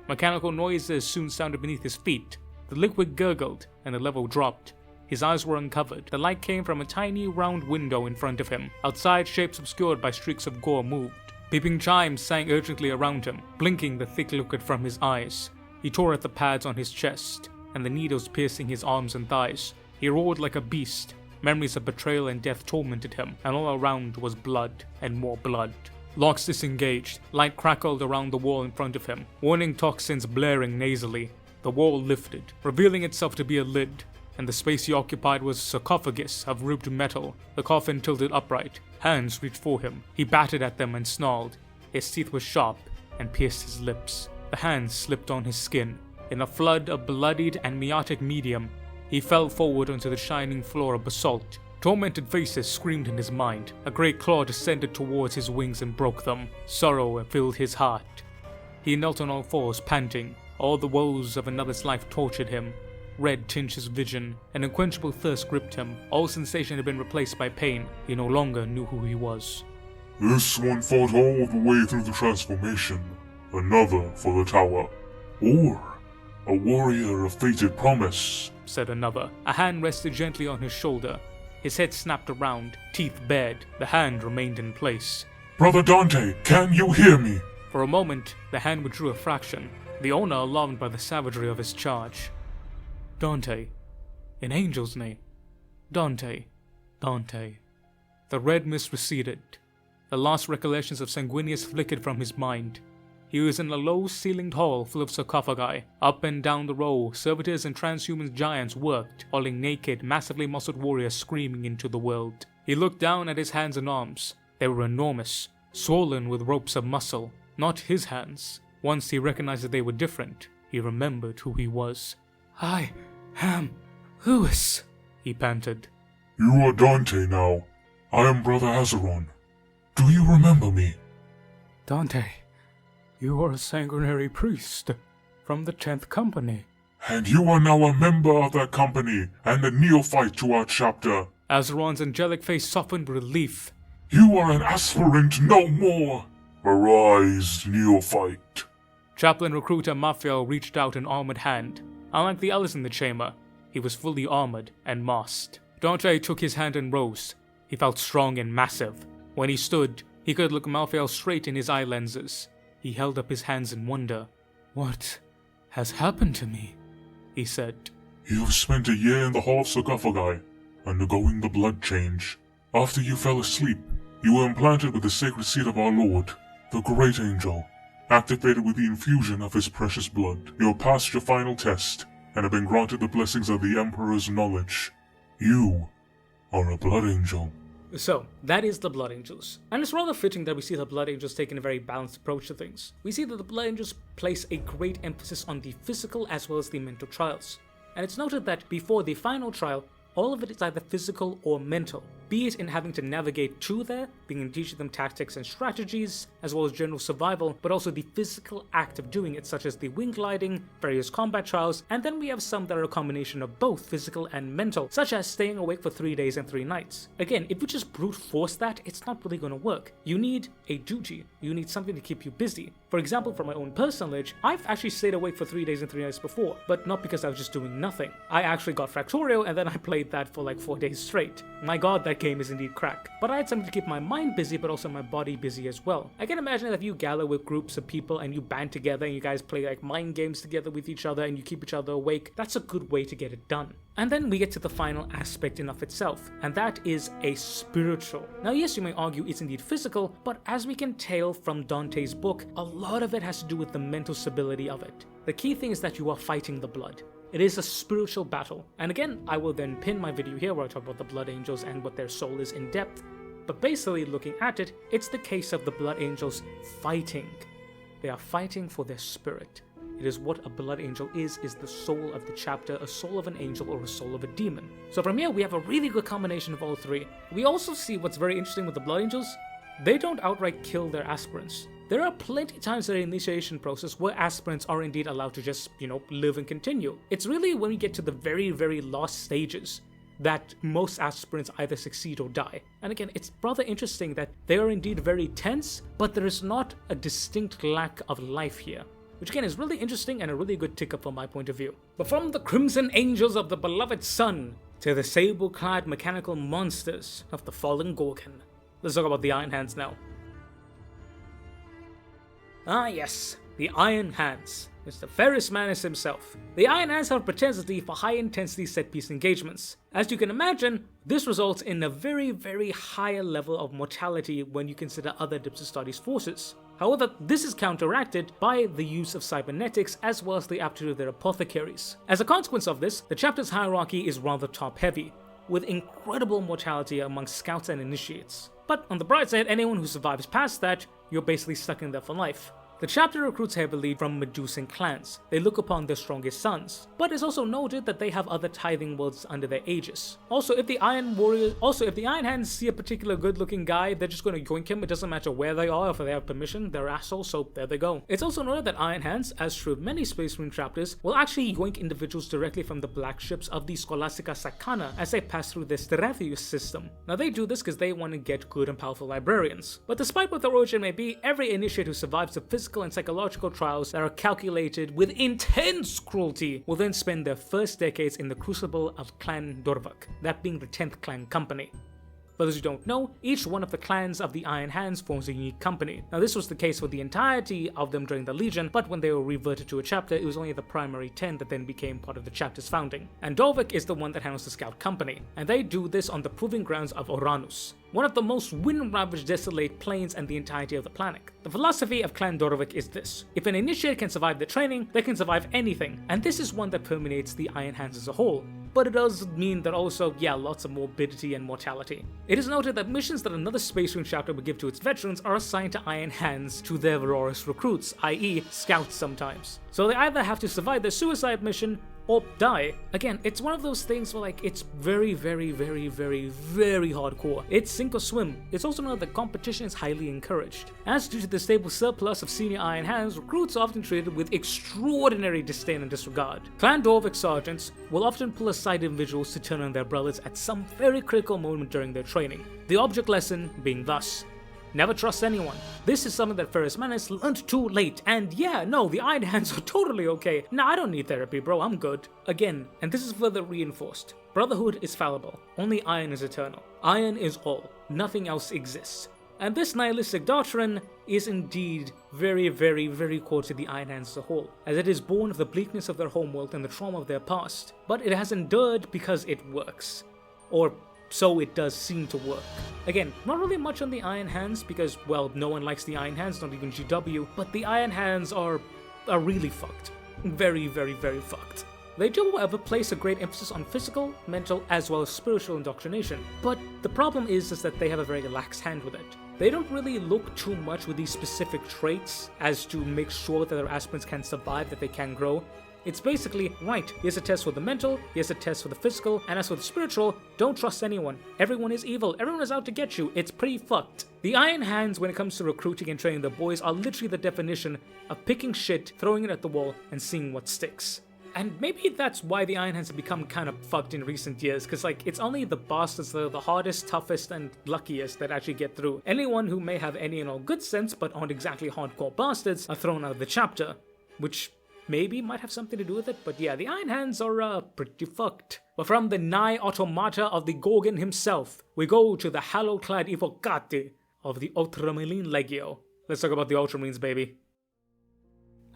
Mechanical noises soon sounded beneath his feet. The liquid gurgled, and the level dropped. His eyes were uncovered. The light came from a tiny round window in front of him. Outside, shapes obscured by streaks of gore moved. Beeping chimes sang urgently around him, blinking the thick liquid from his eyes. He tore at the pads on his chest, and the needles piercing his arms and thighs. He roared like a beast. Memories of betrayal and death tormented him, and all around was blood, and more blood. Locks disengaged, light crackled around the wall in front of him, warning toxins blaring nasally. The wall lifted, revealing itself to be a lid, and the space he occupied was a sarcophagus of ribbed metal. The coffin tilted upright, hands reached for him. He batted at them and snarled. His teeth were sharp and pierced his lips. The hands slipped on his skin. In a flood of bloodied and meiotic medium, he fell forward onto the shining floor of basalt. Tormented faces screamed in his mind. A great claw descended towards his wings and broke them. Sorrow filled his heart. He knelt on all fours, panting. All the woes of another's life tortured him. Red tinged his vision. An unquenchable thirst gripped him. All sensation had been replaced by pain. He no longer knew who he was. This one fought all the way through the transformation. Another for the tower. Or a warrior of fated promise, said another. A hand rested gently on his shoulder. His head snapped around, teeth bared. The hand remained in place. Brother Dante, can you hear me? For a moment, the hand withdrew a fraction, the owner alarmed by the savagery of his charge. Dante. In angel's name. Dante. Dante. The red mist receded. The last recollections of Sanguinius flickered from his mind. He was in a low-ceilinged hall full of sarcophagi. Up and down the row, servitors and transhuman giants worked, hauling naked, massively muscled warriors screaming into the world. He looked down at his hands and arms. They were enormous, swollen with ropes of muscle. Not his hands. Once he recognized that they were different, he remembered who he was. I am Lewis, he panted. You are Dante now. I am Brother Azeron. Do you remember me? Dante. You are a sanguinary priest from the 10th Company. And you are now a member of that company and a neophyte to our chapter. Azeron's angelic face softened with relief. You are an aspirant no more. Arise, neophyte. Chaplain Recruiter Mafiel reached out an armored hand. Unlike the others in the chamber, he was fully armored and masked. Dante took his hand and rose. He felt strong and massive. When he stood, he could look Malthael straight in his eye lenses. He held up his hands in wonder. "What has happened to me?" he said. You have spent a year in the Hall of Sarcophagi, undergoing the blood change. After you fell asleep, you were implanted with the sacred seed of our Lord, the Great Angel, activated with the infusion of his precious blood. You have passed your final test, and have been granted the blessings of the Emperor's knowledge. You are a Blood Angel. So, that is the Blood Angels. And it's rather fitting that we see the Blood Angels taking a very balanced approach to things. We see that the Blood Angels place a great emphasis on the physical as well as the mental trials. And it's noted that before the final trial, all of it is either physical or mental, be it in having to navigate to there, being in teaching them tactics and strategies, as well as general survival, but also the physical act of doing it, such as the wing gliding, various combat trials, and then we have some that are a combination of both physical and mental, such as staying awake for 3 days and 3 nights. Again, if you just brute force that, it's not really going to work. You need a duty, you need something to keep you busy. For example, from my own personal age, I've actually stayed awake for 3 days and 3 nights before, but not because I was just doing nothing. I actually got Factorio and then I played that for like 4 days straight. My god, that game is indeed crack. But I had something to keep my mind busy, but also my body busy as well. I can imagine that if you gather with groups of people and you band together and you guys play like mind games together with each other and you keep each other awake, that's a good way to get it done. And then we get to the final aspect in of itself, and that is a spiritual. Now yes, you may argue it's indeed physical, but as we can tell from Dante's book, a lot of it has to do with the mental stability of it. The key thing is that you are fighting the blood. It is a spiritual battle. And again, I will then pin my video here where I talk about the Blood Angels and what their soul is in depth. But basically looking at it, it's the case of the Blood Angels fighting. They are fighting for their spirit. It is what a Blood Angel is the soul of the chapter, a soul of an angel or a soul of a demon. So from here we have a really good combination of all three. We also see what's very interesting with the Blood Angels. They don't outright kill their aspirants. There are plenty of times in the initiation process where aspirants are indeed allowed to just, live and continue. It's really when we get to the very, very last stages that most aspirants either succeed or die. And again, it's rather interesting that they are indeed very tense, but there is not a distinct lack of life here, which again is really interesting and a really good tick up from my point of view. But from the Crimson Angels of the Beloved Sun to the sable-clad mechanical monsters of the Fallen Gorgon, let's talk about the Iron Hands now. Ah yes, the Iron Hands. Mr. Ferris Manus himself. The Iron Hands have a propensity for high-intensity set-piece engagements. As you can imagine, this results in a very, very high level of mortality when you consider other Dipsastades forces. However, this is counteracted by the use of cybernetics as well as the aptitude of their apothecaries. As a consequence of this, the chapter's hierarchy is rather top-heavy, with incredible mortality among scouts and initiates. But on the bright side, anyone who survives past that, you're basically stuck in there for life. The chapter recruits heavily from Medusan clans. They look upon their strongest sons, but it's also noted that they have other tithing worlds under their aegis. Also, if the Iron Hands see a particular good-looking guy, they're just going to yoink him. It doesn't matter where they are, if they have permission, they're assholes, so there they go. It's also noted that Iron Hands, as true of many Space Marine chapters, will actually yoink individuals directly from the black ships of the Scholastica Sacana as they pass through the Strathius system. Now they do this because they want to get good and powerful librarians. But despite what their origin may be, every initiate who survives the physical and psychological trials that are calculated with intense cruelty will then spend their first decades in the crucible of Clan Dorvak, that being the 10th clan company. For those who don't know, each one of the clans of the Iron Hands forms a unique company. Now this was the case for the entirety of them during the Legion, but when they were reverted to a chapter, it was only the primary 10 that then became part of the chapter's founding. And Dorvak is the one that handles the scout company, and they do this on the proving grounds of Uranus, one of the most wind-ravaged desolate plains and the entirety of the planet. The philosophy of Clan Dorvik is this: if an initiate can survive the training, they can survive anything, and this is one that permeates the Iron Hands as a whole. But it does mean that also, lots of morbidity and mortality. It is noted that missions that another Space Marine chapter would give to its veterans are assigned to Iron Hands to their Valorous recruits, i.e. scouts sometimes. So they either have to survive their suicide mission or die. Again, it's one of those things where it's very, very, very, very, very hardcore. It's sink or swim. It's also known that competition is highly encouraged. As due to the stable surplus of senior Iron Hands, recruits are often treated with extraordinary disdain and disregard. Clan Dorvik sergeants will often pull aside individuals to turn on their brothers at some very critical moment during their training. The object lesson being thus: Never trust anyone. This is something that Ferrus Manus learned too late, and yeah, no, the Iron Hands are totally okay. Nah, I don't need therapy, bro, I'm good. Again, and this is further reinforced. Brotherhood is fallible. Only iron is eternal. Iron is all. Nothing else exists. And this nihilistic doctrine is indeed very, very, very core to the Iron Hands as a whole, as it is born of the bleakness of their homeworld and the trauma of their past. But it has endured because it works. Or so it does seem to work. Again, not really much on the Iron Hands because, well, no one likes the Iron Hands, not even GW, but the Iron Hands are really fucked. Very, very, very fucked. They do, however, place a great emphasis on physical, mental, as well as spiritual indoctrination, but the problem is that they have a very lax hand with it. They don't really look too much with these specific traits as to make sure that their aspirants can survive, that they can grow. It's basically, right, here's a test for the mental, here's a test for the physical, and as for the spiritual, don't trust anyone. Everyone is evil, everyone is out to get you, it's pretty fucked. The Iron Hands, when it comes to recruiting and training the boys, are literally the definition of picking shit, throwing it at the wall, and seeing what sticks. And maybe that's why the Iron Hands have become kind of fucked in recent years, because like, it's only the bastards that are the hardest, toughest, and luckiest that actually get through. Anyone who may have any and all good sense, but aren't exactly hardcore bastards, are thrown out of the chapter, which maybe might have something to do with it, but yeah, the Iron Hands are pretty fucked. But from the nigh automata of the Gorgon himself, we go to the hallowed-clad evocati of the Ultramarine Legio. Let's talk about the Ultramarines, baby.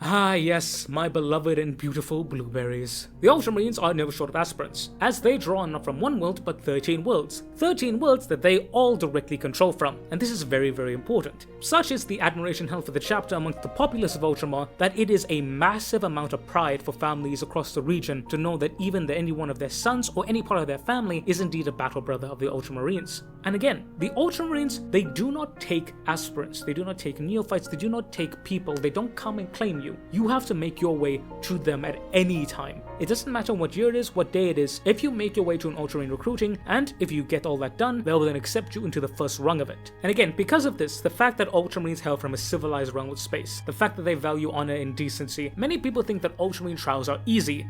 Ah yes, my beloved and beautiful blueberries. The Ultramarines are never short of aspirants, as they draw not from one world but 13 worlds. 13 worlds that they all directly control from, and this is very, very important. Such is the admiration held for the chapter amongst the populace of Ultramar that it is a massive amount of pride for families across the region to know that even any one of their sons or any part of their family is indeed a battle brother of the Ultramarines. And again, the Ultramarines, they do not take aspirants, they do not take neophytes, they do not take people, they don't come and claim you. You have to make your way to them at any time. It doesn't matter what year it is, what day it is, if you make your way to an Ultramarine recruiting, and if you get all that done, they'll then accept you into the first rung of it. And again, because of this, the fact that Ultramarines hail from a civilized realm of space, the fact that they value honor and decency, many people think that Ultramarine trials are easy.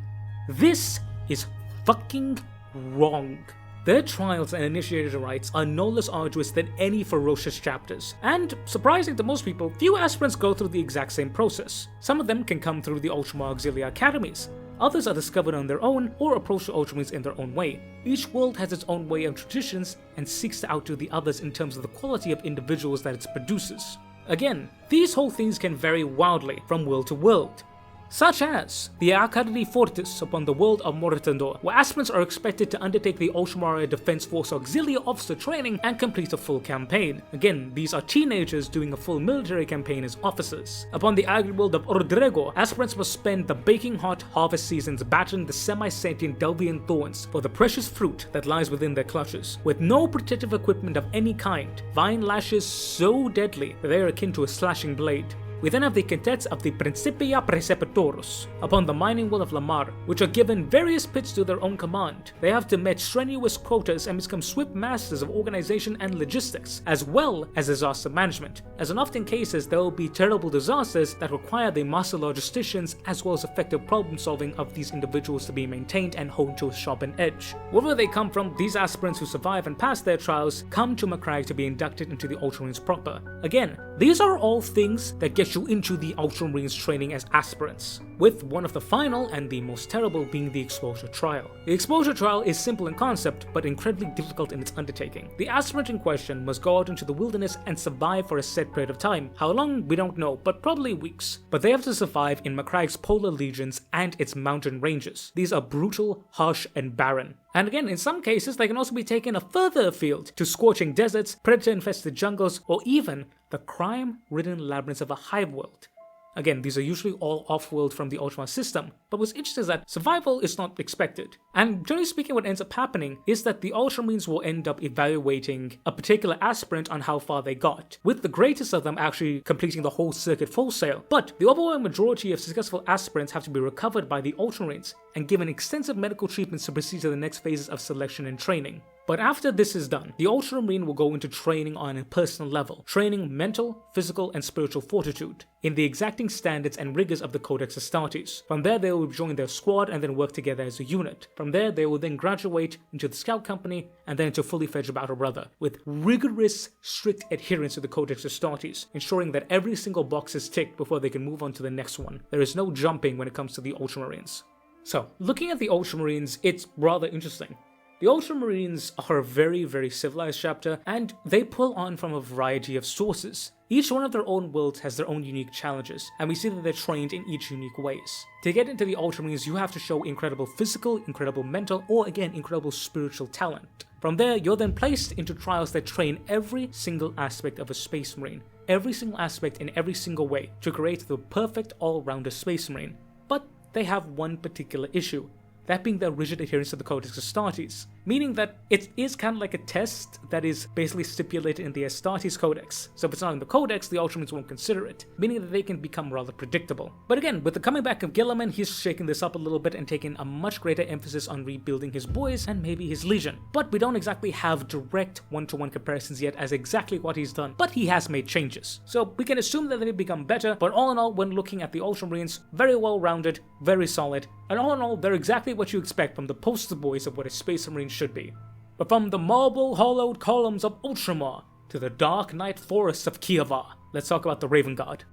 This is fucking wrong. Their trials and initiator rites are no less arduous than any ferocious chapters, and surprising to most people, few aspirants go through the exact same process. Some of them can come through the Ultramar Auxiliary Academies, others are discovered on their own or approach the Ultramarines in their own way. Each world has its own way of traditions and seeks to outdo the others in terms of the quality of individuals that it produces. Again, these whole things can vary wildly from world to world. Such as the Academy Fortis upon the world of Moritandor, where aspirants are expected to undertake the Ultramar Defense Force Auxiliary Officer training and complete a full campaign. Again, these are teenagers doing a full military campaign as officers. Upon the agri-world of Ordrego, aspirants must spend the baking hot harvest seasons battling the semi-sentient Delvian thorns for the precious fruit that lies within their clutches, with no protective equipment of any kind, vine lashes so deadly that they are akin to a slashing blade. We then have the quintets of the Principia Preceptoros upon the mining world of Lamar, which are given various pits to their own command. They have to meet strenuous quotas and become swift masters of organization and logistics, as well as disaster management, as in often cases there will be terrible disasters that require the master logisticians as well as effective problem solving of these individuals to be maintained and honed to a sharpened edge. Wherever they come from, these aspirants who survive and pass their trials come to Macragge to be inducted into the Ultramarines proper. Again, these are all things that get you into the Ultramarines training as aspirants, with one of the final and the most terrible being the exposure trial. The exposure trial is simple in concept but incredibly difficult in its undertaking. The aspirant in question must go out into the wilderness and survive for a set period of time. How long, we don't know, but probably weeks. But they have to survive in Macragge's polar legions and its mountain ranges. These are brutal, harsh, and barren. And again, in some cases, they can also be taken further afield to scorching deserts, predator-infested jungles, or even the crime-ridden labyrinths of a hive world. Again, these are usually all off-world from the Ultramar system, but what's interesting is that survival is not expected. And generally speaking, what ends up happening is that the Ultramarines will end up evaluating a particular aspirant on how far they got, with the greatest of them actually completing the whole circuit full sail. But the overwhelming majority of successful aspirants have to be recovered by the Ultramarines and given extensive medical treatments to proceed to the next phases of selection and training. But after this is done, the Ultramarine will go into training on a personal level, training mental, physical, and spiritual fortitude in the exacting standards and rigors of the Codex Astartes. From there, they will will join their squad and then work together as a unit. From there, they will then graduate into the scout company and then into fully fledged battle brother, with rigorous, strict adherence to the Codex Astartes, ensuring that every single box is ticked before they can move on to the next one. There is no jumping when it comes to the Ultramarines. So, looking at the Ultramarines, it's rather interesting. The Ultramarines are a very, very civilized chapter, and they pull on from a variety of sources. Each one of their own worlds has their own unique challenges, and we see that they're trained in each unique ways. To get into the Ultramarines, you have to show incredible physical, incredible mental, or again, incredible spiritual talent. From there, you're then placed into trials that train every single aspect of a Space Marine, every single aspect in every single way, to create the perfect all-rounder Space Marine. But they have one particular issue. That being their rigid adherence to the Codex Astartes, meaning that it is kind of like a test that is basically stipulated in the Astartes Codex. So if it's not in the Codex, the Ultramarines won't consider it, meaning that they can become rather predictable. But again, with the coming back of Guilliman, he's shaking this up a little bit and taking a much greater emphasis on rebuilding his boys and maybe his legion. But we don't exactly have direct one-to-one comparisons yet as exactly what he's done, but he has made changes. So we can assume that they've become better, but all in all, when looking at the Ultramarines, very well-rounded, very solid, and all in all, they're exactly what you expect from the poster boys of what a Space Marine should be. But from the marble hollowed columns of Ultramar to the dark night forests of Kievar, let's talk about the Raven Guard.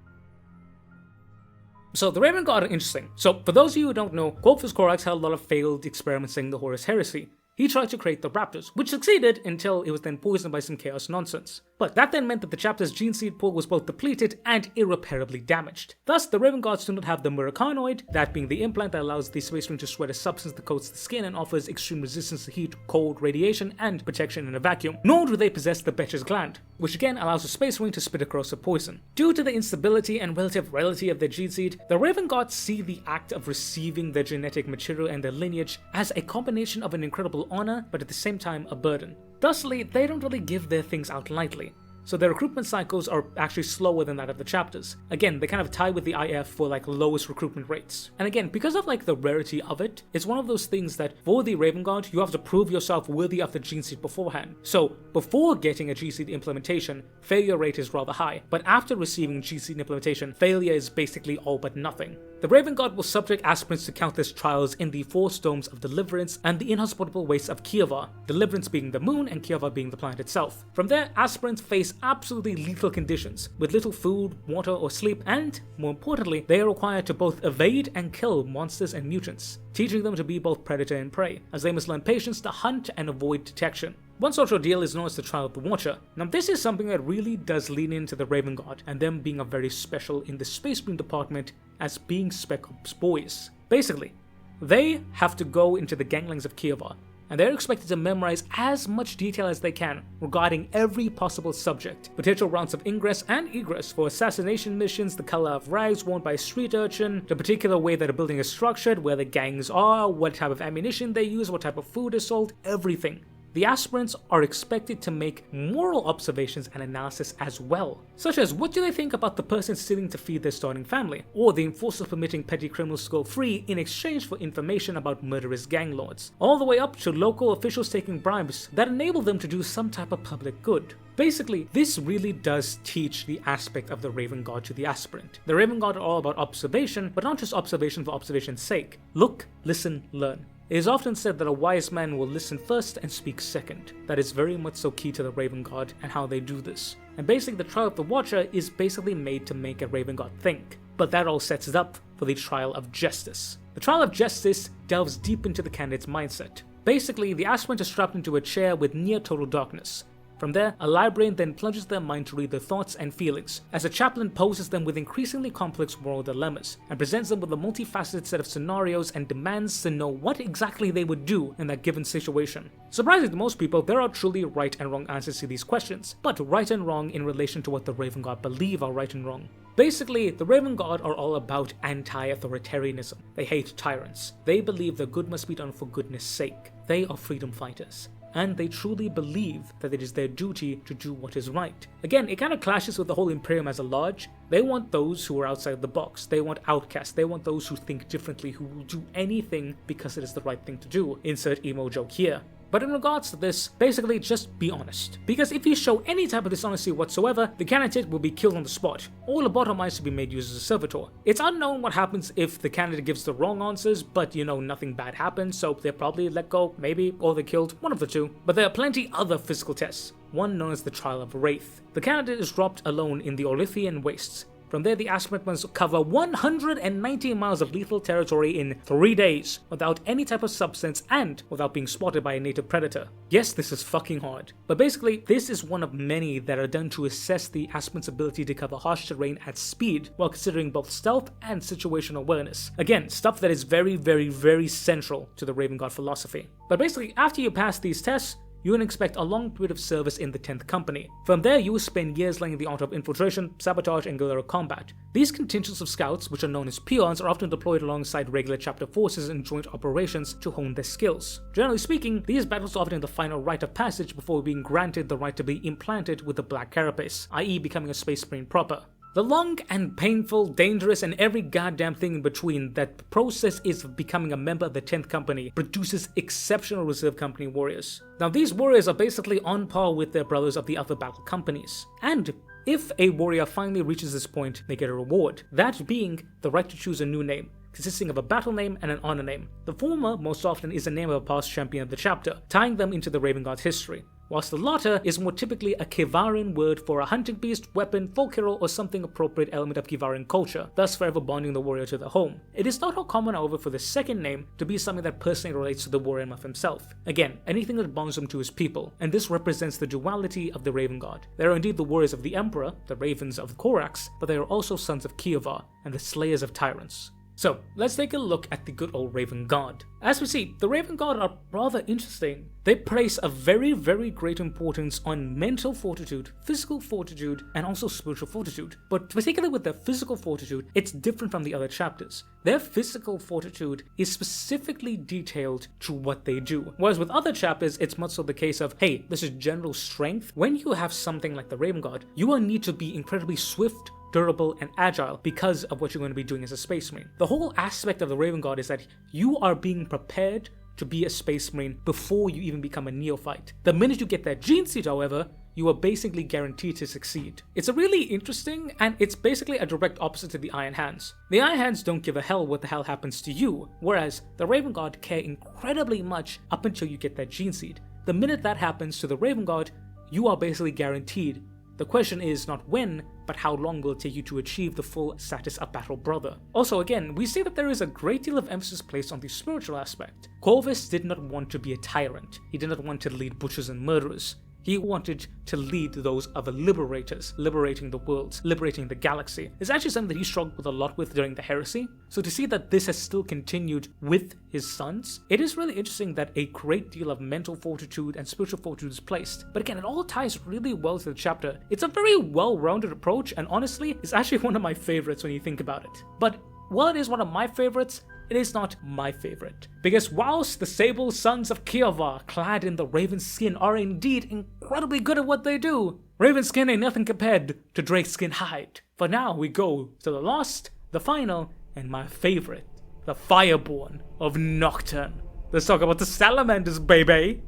So the Raven Guard are interesting. So for those of you who don't know, Corvus Corax had a lot of failed experiments in the Horus Heresy. He tried to create the Raptors, which succeeded until it was then poisoned by some chaos nonsense. But that then meant that the chapter's gene seed pool was both depleted and irreparably damaged. Thus, the Raven Guards do not have the Muricanoid, that being the implant that allows the Space Marine to sweat a substance that coats the skin and offers extreme resistance to heat, cold, radiation, and protection in a vacuum. Nor do they possess the Betcher's gland, which again allows the Space Marine to spit a corrosive poison. Due to the instability and relative rarity of their gene seed, the Raven Guards see the act of receiving their genetic material and their lineage as a combination of an incredible honor, but at the same time a burden. Thusly, they don't really give their things out lightly. So their recruitment cycles are actually slower than that of the chapters. Again, they kind of tie with the IF for like lowest recruitment rates. And again, because of like the rarity of it, it's one of those things that for the Raven Guard, you have to prove yourself worthy of the gene seed beforehand. So before getting a gene seed implementation, failure rate is rather high, but after receiving gene seed implementation, failure is basically all but nothing. The Raven Guard will subject aspirants to countless trials in the four stones of Deliverance and the inhospitable wastes of Kievar, Deliverance being the moon and Kievar being the planet itself. From there, aspirants face absolutely lethal conditions, with little food, water, or sleep, and, more importantly, they are required to both evade and kill monsters and mutants, teaching them to be both predator and prey, as they must learn patience to hunt and avoid detection. One such ordeal is known as the Trial of the Watcher. Now this is something that really does lean into the Raven Guard, and them being a very special in the Space Marine department as being Spec Ops boys. Basically, they have to go into the ganglands of Kievar, and they're expected to memorize as much detail as they can regarding every possible subject, potential routes of ingress and egress for assassination missions, the color of rags worn by a street urchin, the particular way that a building is structured, where the gangs are, what type of ammunition they use, what type of food is sold, everything. The aspirants are expected to make moral observations and analysis as well, such as what do they think about the person stealing to feed their starving family, or the enforcers permitting petty criminals to go free in exchange for information about murderous gang lords, all the way up to local officials taking bribes that enable them to do some type of public good. Basically, this really does teach the aspect of the Raven Guard to the aspirant. The Raven Guard are all about observation, but not just observation for observation's sake. Look, listen, learn. It is often said that a wise man will listen first and speak second. That is very much so key to the Raven Guard and how they do this. And basically the Trial of the Watcher is basically made to make a Raven Guard think. But that all sets it up for the Trial of Justice. The Trial of Justice delves deep into the candidate's mindset. Basically, the aspirant is strapped into a chair with near total darkness. From there, a librarian then plunges their mind to read their thoughts and feelings, as a chaplain poses them with increasingly complex moral dilemmas, and presents them with a multifaceted set of scenarios and demands to know what exactly they would do in that given situation. Surprisingly to most people, there are truly right and wrong answers to these questions, but right and wrong in relation to what the Raven Guard believe are right and wrong. Basically, the Raven Guard are all about anti-authoritarianism. They hate tyrants. They believe that good must be done for goodness sake. They are freedom fighters. And they truly believe that it is their duty to do what is right. Again, it kind of clashes with the whole Imperium as a large. They want those who are outside the box. They want outcasts. They want those who think differently, who will do anything because it is the right thing to do. Insert emo joke here. But in regards to this, basically just be honest. Because if you show any type of dishonesty whatsoever, the candidate will be killed on the spot, or lobotomized to be made use as a servitor. It's unknown what happens if the candidate gives the wrong answers, but nothing bad happens, so they're probably let go, maybe, or they're killed, one of the two. But there are plenty other physical tests, one known as the Trial of Wraith. The candidate is dropped alone in the Orlithian Wastes. From there, the aspirant must cover 190 miles of lethal territory in 3 days, without any type of substance and without being spotted by a native predator. Yes, this is fucking hard. But basically, this is one of many that are done to assess the aspirant's ability to cover harsh terrain at speed, while considering both stealth and situational awareness. Again, stuff that is very, very, very central to the Raven Guard philosophy. But basically, after you pass these tests, you can expect a long period of service in the 10th Company. From there, you will spend years learning the art of infiltration, sabotage, and guerrilla combat. These contingents of scouts, which are known as peons, are often deployed alongside regular chapter forces in joint operations to hone their skills. Generally speaking, these battles are often the final rite of passage before being granted the right to be implanted with the Black Carapace, i.e. becoming a Space Marine proper. The long and painful, dangerous, and every goddamn thing in between that process is becoming a member of the 10th Company produces exceptional Reserve Company warriors. Now these warriors are basically on par with their brothers of the other battle companies. And if a warrior finally reaches this point, they get a reward, that being the right to choose a new name, consisting of a battle name and an honor name. The former most often is the name of a past champion of the chapter, tying them into the Raven Guard's history, whilst the latter is more typically a Kivarian word for a hunting beast, weapon, folk hero, or something appropriate element of Kivarian culture, thus forever bonding the warrior to their home. It is not uncommon, however, for the second name to be something that personally relates to the warrior himself. Again, anything that bonds him to his people, and this represents the duality of the Raven Guard. They are indeed the warriors of the Emperor, the Ravens of Korax, but they are also sons of Kievar, and the slayers of tyrants. So, let's take a look at the good old Raven Guard. As we see, the Raven Guard are rather interesting. They place a very, very great importance on mental fortitude, physical fortitude, and also spiritual fortitude. But particularly with their physical fortitude, it's different from the other chapters. Their physical fortitude is specifically detailed to what they do. Whereas with other chapters, it's much so the case of, hey, this is general strength. When you have something like the Raven Guard, you will need to be incredibly swift, durable, and agile because of what you're going to be doing as a Space Marine. The whole aspect of the Raven Guard is that you are being prepared to be a Space Marine before you even become a neophyte. The minute you get that gene seed, however, you are basically guaranteed to succeed. It's a really interesting, and it's basically a direct opposite to the Iron Hands. The Iron Hands don't give a hell what the hell happens to you, whereas the Raven Guard care incredibly much up until you get that gene seed. The minute that happens to the Raven Guard, you are basically guaranteed. The question is not when, but how long will it take you to achieve the full status of Battle Brother. Also again, we see that there is a great deal of emphasis placed on the spiritual aspect. Corvus did not want to be a tyrant. He did not want to lead butchers and murderers. He wanted to lead those other liberators, liberating the worlds, liberating the galaxy. It's actually something that he struggled with a lot with during the heresy. So to see that this has still continued with his sons, it is really interesting that a great deal of mental fortitude and spiritual fortitude is placed. But again, it all ties really well to the chapter. It's a very well-rounded approach, and honestly, it's actually one of my favorites when you think about it. But while it is one of my favorites, it is not my favorite. Because whilst the sable sons of Kievar, clad in the raven skin, are indeed incredibly good at what they do, raven skin ain't nothing compared to drake skin hide. For now, we go to the last, the final, and my favorite, the Fireborn of Nocturne. Let's talk about the Salamanders, baby!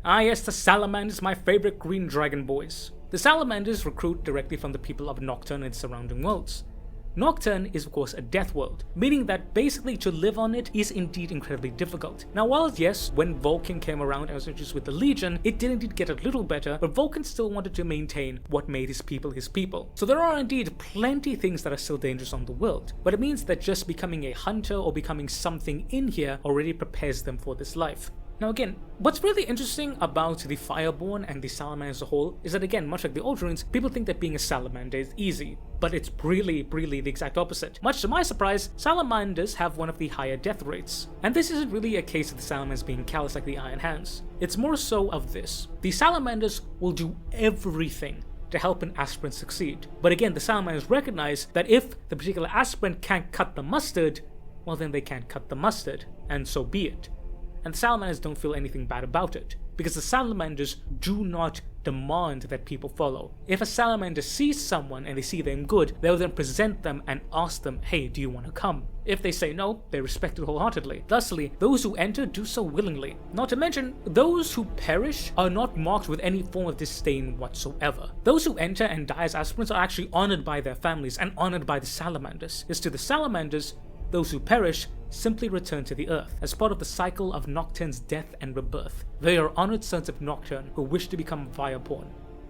Ah yes, the Salamanders, my favorite green dragon boys. The Salamanders recruit directly from the people of Nocturne and surrounding worlds. Nocturne is of course a death world, meaning that basically to live on it is indeed incredibly difficult. Now while yes, when Vulcan came around and was introduced with the Legion, it did indeed get a little better, but Vulcan still wanted to maintain what made his people his people. So there are indeed plenty things that are still dangerous on the world, but it means that just becoming a hunter or becoming something in here already prepares them for this life. Now again, what's really interesting about the Fireborn and the Salamander as a whole is that again, much like the Ultramarines, people think that being a Salamander is easy, but it's really the exact opposite. Much to my surprise, Salamanders have one of the higher death rates. And this isn't really a case of the Salamanders being callous like the Iron Hands. It's more so of this. The Salamanders will do everything to help an aspirant succeed. But again, the Salamanders recognize that if the particular aspirant can't cut the mustard, well then they can't cut the mustard, and so be it. And the Salamanders don't feel anything bad about it, because the Salamanders do not demand that people follow. If a salamander sees someone and they see them good, they'll then present them and ask them, hey, do you want to come? If they say no, they respect it wholeheartedly. Thusly, those who enter do so willingly. Not to mention, those who perish are not marked with any form of disdain whatsoever. Those who enter and die as aspirants are actually honored by their families and honored by the salamanders. As to the salamanders, those who perish simply return to the earth as part of the cycle of Nocturne's death and rebirth. They are honored sons of Nocturne who wish to become Fireborn,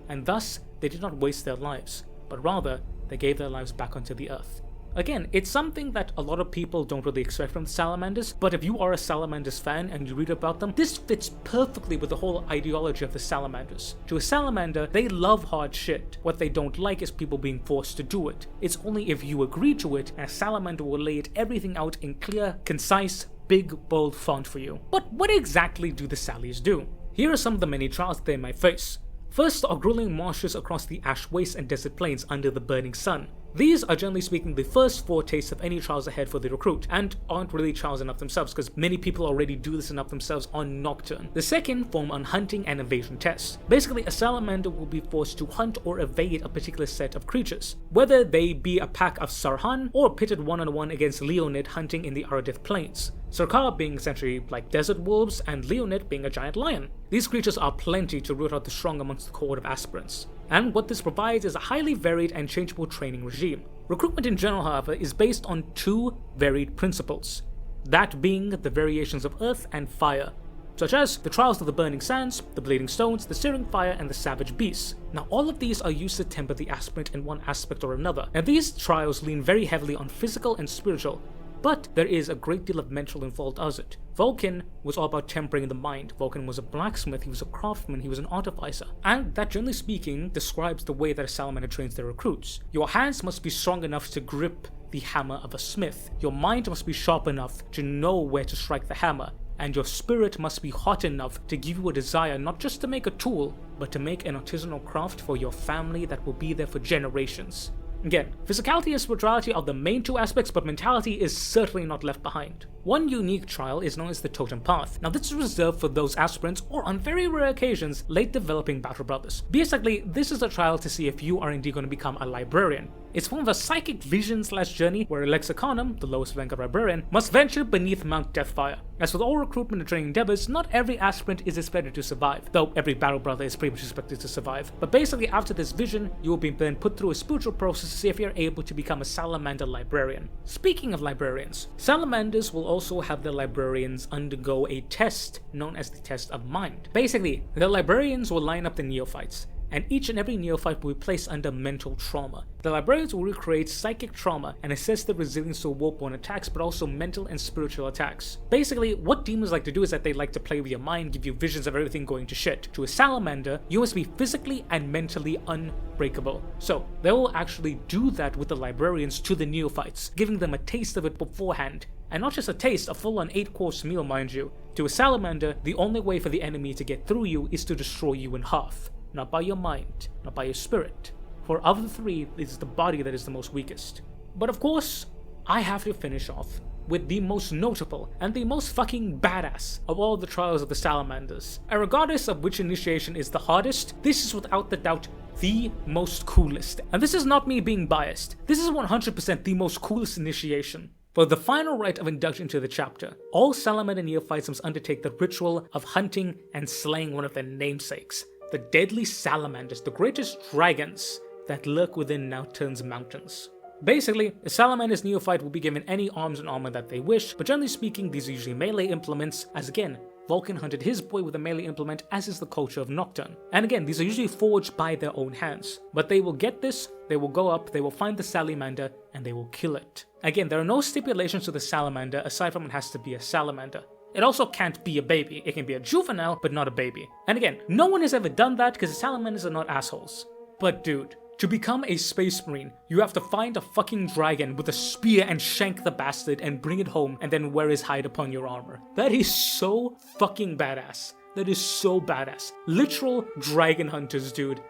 and thus they did not waste their lives, but rather they gave their lives back onto the earth. Again, it's something that a lot of people don't really expect from the Salamanders, but if you are a Salamanders fan and you read about them, this fits perfectly with the whole ideology of the Salamanders. To a Salamander, they love hard shit. What they don't like is people being forced to do it. It's only if you agree to it, and a Salamander will lay everything out in clear, concise, big, bold font for you. But what exactly do the Sallies do? Here are some of the many trials they might face. First are grueling marshes across the ash wastes and desert plains under the burning sun. These are generally speaking the first foretastes of any trials ahead for the recruit, and aren't really trials enough themselves because many people already do this enough themselves on Nocturne. The second form on hunting and evasion tests. Basically, a salamander will be forced to hunt or evade a particular set of creatures, whether they be a pack of Sarhan or pitted one-on-one against Leonid hunting in the Aradith Plains. Sarkar being essentially like desert wolves and Leonid being a giant lion. These creatures are plenty to root out the strong amongst the cohort of aspirants. And what this provides is a highly varied and changeable training regime. Recruitment in general, however, is based on two varied principles, that being the variations of earth and fire, such as the trials of the burning sands, the bleeding stones, the searing fire, and the savage beasts. Now, all of these are used to temper the aspirant in one aspect or another, and these trials lean very heavily on physical and spiritual, but there is a great deal of mental involved as it. Vulcan was all about tempering the mind. Vulcan was a blacksmith, he was a craftsman, he was an artificer. And that, generally speaking, describes the way that a salamander trains their recruits. Your hands must be strong enough to grip the hammer of a smith. Your mind must be sharp enough to know where to strike the hammer. And your spirit must be hot enough to give you a desire not just to make a tool, but to make an artisanal craft for your family that will be there for generations. Again, physicality and spirituality are the main two aspects, but mentality is certainly not left behind. One unique trial is known as the Totem Path. Now, this is reserved for those aspirants, or on very rare occasions, late developing battle brothers. Basically, this is a trial to see if you are indeed going to become a librarian. It's form of a psychic vision/journey where a Lexicanum, the lowest rank of librarian, must venture beneath Mount Deathfire. As with all recruitment and training endeavors, not every aspirant is expected to survive, though every battle brother is pretty much expected to survive. But basically, after this vision, you will be then put through a spiritual process to see if you're able to become a salamander librarian. Speaking of librarians, salamanders will also have their librarians undergo a test known as the Test of Mind. Basically, the librarians will line up the neophytes, and each and every neophyte will be placed under mental trauma. The librarians will recreate psychic trauma and assess the resilience to warp-borne attacks, but also mental and spiritual attacks. Basically, what demons like to do is that they like to play with your mind, give you visions of everything going to shit. To a salamander, you must be physically and mentally unbreakable. So, they will actually do that with the librarians to the neophytes, giving them a taste of it beforehand. And not just a taste, a full-on 8-course meal, mind you. To a salamander, the only way for the enemy to get through you is to destroy you in half. Not by your mind, not by your spirit. For of the three, it is the body that is the most weakest. But of course, I have to finish off with the most notable and the most fucking badass of all the trials of the salamanders. And regardless of which initiation is the hardest, this is without the doubt the most coolest. And this is not me being biased. This is 100% the most coolest initiation. For the final rite of induction to the chapter, all salamander neophytes must undertake the ritual of hunting and slaying one of their namesakes, the deadly salamanders, the greatest dragons that lurk within Nocturne's mountains. Basically, a salamander's neophyte will be given any arms and armor that they wish, but generally speaking, these are usually melee implements, as again, Vulcan hunted his boy with a melee implement, as is the culture of Nocturne. And again, these are usually forged by their own hands. But they will get this, they will go up, they will find the salamander, and they will kill it. Again, there are no stipulations to the salamander aside from it has to be a salamander. It also can't be a baby. It can be a juvenile, but not a baby. And again, no one has ever done that because the salamanders are not assholes. But dude, to become a space marine, you have to find a fucking dragon with a spear and shank the bastard and bring it home and then wear his hide upon your armor. That is so fucking badass. That is so badass. Literal dragon hunters, dude.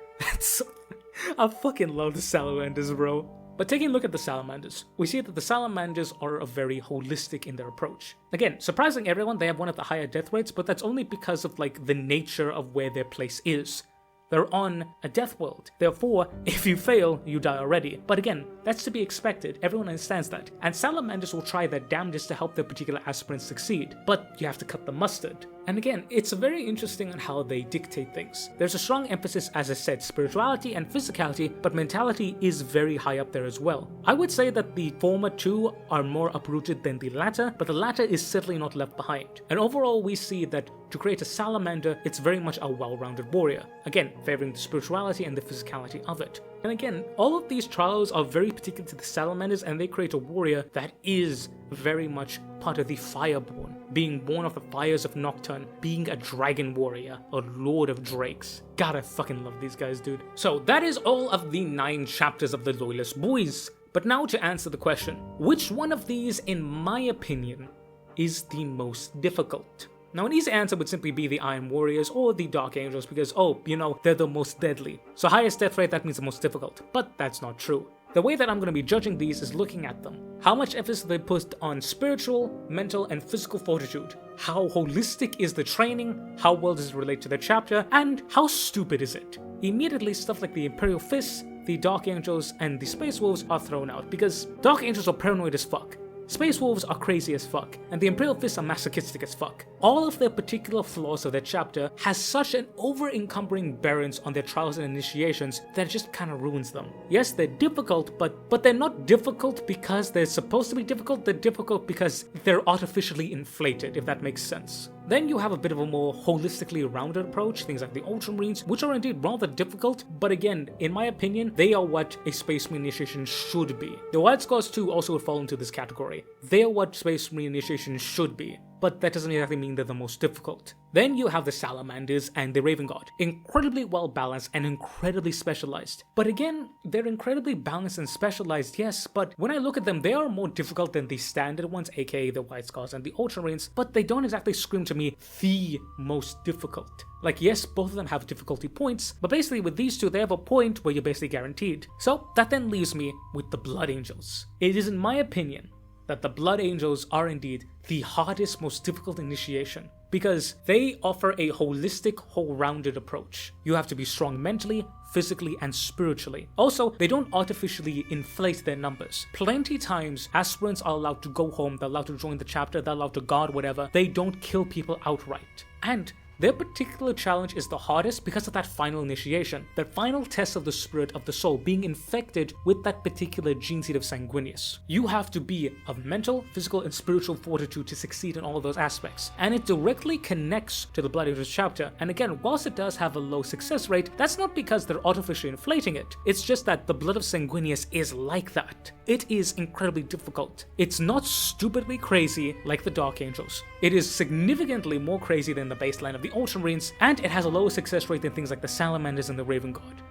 I fucking love the salamanders, bro. But taking a look at the salamanders, we see that the salamanders are very holistic in their approach. Again, surprising everyone, they have one of the higher death rates, but that's only because of the nature of where their place is. They're on a death world. Therefore, if you fail, you die already. But again, that's to be expected. Everyone understands that. And Salamanders will try their damnedest to help their particular aspirants succeed. But you have to cut the mustard. And again, it's very interesting on how they dictate things. There's a strong emphasis, as I said, spirituality and physicality, but mentality is very high up there as well. I would say that the former two are more uprooted than the latter, but the latter is certainly not left behind. And overall, we see that to create a salamander, it's very much a well-rounded warrior. Again, favoring the spirituality and the physicality of it. And again, all of these trials are very particular to the salamanders, and they create a warrior that is very much part of the Fireborn, being born of the fires of Nocturne, being a dragon warrior, a lord of drakes. God, I fucking love these guys, dude. So that is all of the 9 chapters of the Loyalist Boys. But now to answer the question, which one of these, in my opinion, is the most difficult? Now, an easy answer would simply be the Iron Warriors or the Dark Angels because, they're the most deadly. So highest death rate, that means the most difficult. But that's not true. The way that I'm going to be judging these is looking at them. How much emphasis they put on spiritual, mental, and physical fortitude? How holistic is the training? How well does it relate to the chapter? And how stupid is it? Immediately, stuff like the Imperial Fists, the Dark Angels, and the Space Wolves are thrown out because Dark Angels are paranoid as fuck. Space Wolves are crazy as fuck, and the Imperial Fists are masochistic as fuck. All of their particular flaws of their chapter has such an over-encumbering bearance on their trials and initiations that it just kind of ruins them. Yes, they're difficult, but they're not difficult because they're supposed to be difficult, they're difficult because they're artificially inflated, if that makes sense. Then you have a bit of a more holistically rounded approach, things like the Ultramarines, which are indeed rather difficult, but again, in my opinion, they are what a Space Marine initiation should be. The White Scars too also would fall into this category. They are what Space Marine initiation should be, but that doesn't exactly mean they're the most difficult. Then you have the Salamanders and the Raven Guard, incredibly well balanced and incredibly specialized. But again, they're incredibly balanced and specialized, yes, but when I look at them, they are more difficult than the standard ones, aka the White Scars and the Ultramarines, but they don't exactly scream to me the most difficult. Like, yes, both of them have difficulty points, but basically with these two, they have a point where you're basically guaranteed. So that then leaves me with the Blood Angels. It is in my opinion that the Blood Angels are indeed the hardest, most difficult initiation because they offer a holistic, whole-rounded approach. You have to be strong mentally, physically, and spiritually. Also, they don't artificially inflate their numbers. Plenty times, aspirants are allowed to go home, they're allowed to join the chapter, they're allowed to guard whatever. They don't kill people outright. And their particular challenge is the hardest because of that final initiation, that final test of the spirit of the soul being infected with that particular gene seed of Sanguinius. You have to be of mental, physical, and spiritual fortitude to succeed in all of those aspects, and it directly connects to the Blood Angels chapter. And again, whilst it does have a low success rate, that's not because they're artificially inflating it, it's just that the blood of Sanguinius is like that. It is incredibly difficult. It's not stupidly crazy like the Dark Angels. It is significantly more crazy than the baseline of the Ultramarines, and it has a lower success rate than things like the Salamanders and the Raven Guard.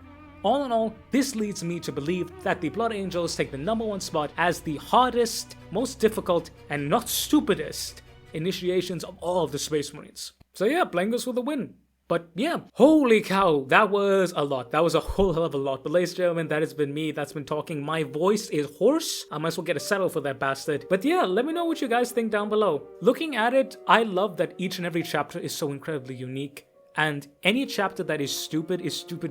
All in all, this leads me to believe that the Blood Angels take the #1 spot as the hardest, most difficult, and not stupidest initiations of all of the Space Marines. So yeah, Blangos for the win. But yeah, holy cow, that was a lot. That was a whole hell of a lot. But ladies and gentlemen, that has been me. That's been talking. My voice is hoarse. I might as well get a settle for that bastard. But yeah, let me know what you guys think down below. Looking at it, I love that each and every chapter is so incredibly unique. And any chapter that is stupid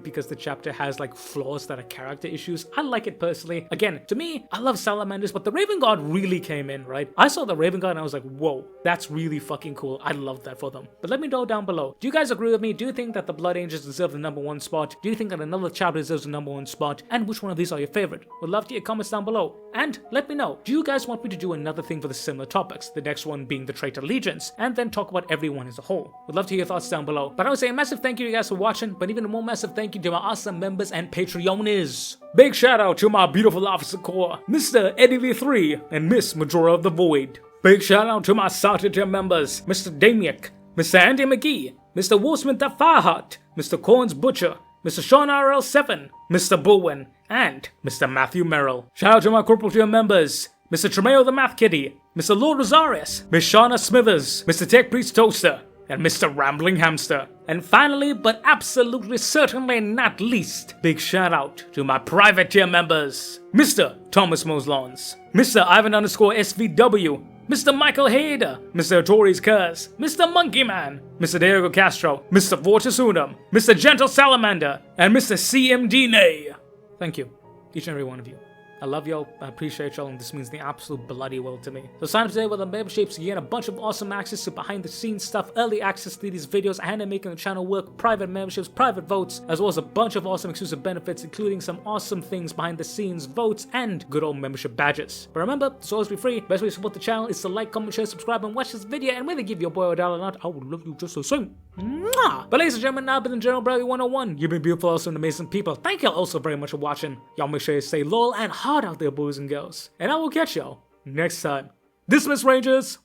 because the chapter has like flaws that are character issues. I like it personally. Again, to me, I love Salamanders, but the Raven Guard really came in, right? I saw the Raven Guard and I was like, whoa, that's really fucking cool. I love that for them. But let me know down below. Do you guys agree with me? Do you think that the Blood Angels deserve the #1 spot? Do you think that another chapter deserves the #1 spot? And which one of these are your favorite? Would love to hear comments down below. And let me know, do you guys want me to do another thing for the similar topics? The next one being the Traitor Legions, and then talk about everyone as a whole. Would love to hear your thoughts down below. But I would say a massive thank you to you guys for watching, but even a more massive thank you to my awesome members and Patreoners. Big shout out to my beautiful officer corps, Mr. Eddie V3 and Miss Majora of the Void. Big shout out to my Sartre tier members, Mr. Damiak, Mr. Andy McGee, Mr. Wolfsmith the Fireheart, Mr. Corns Butcher, Mr. Sean RL7, Mr. Bowen, and Mr. Matthew Merrill. Shout out to my corporal tier members, Mr. Tremeo the Math Kitty, Mr. Lord Rosarius, Miss Shauna Smithers, Mr. Tech Priest Toaster, and Mr. Rambling Hamster. And finally, but absolutely certainly not least, big shout out to my private tier members, Mr. Thomas Moslons, Mr. Ivan_SVW, Mr. Michael Hader, Mr. Tori's Curse, Mr. Monkey Man, Mr. Diego Castro, Mr. Fortis Unum, Mr. Gentle Salamander, and Mr. CMD Nay. Thank you, each and every one of you. I love y'all, I appreciate y'all, and this means the absolute bloody world to me. So sign up today with the memberships, you get a bunch of awesome access to behind the scenes stuff, early access to these videos, and making the channel work, private memberships, private votes, as well as a bunch of awesome exclusive benefits, including some awesome things behind the scenes, votes, and good old membership badges. But remember, this will always be free. Best way to support the channel is to like, comment, share, subscribe, and watch this video, and whether give your boy a dollar or not, I would love you just the same. Mwah! But ladies and gentlemen, now I've been General Bradley 101. You've been beautiful, awesome, amazing people. Thank y'all also very much for watching. Y'all make sure you stay lol and hard out there, boys and girls. And I will catch y'all next time. Dismiss, Rangers!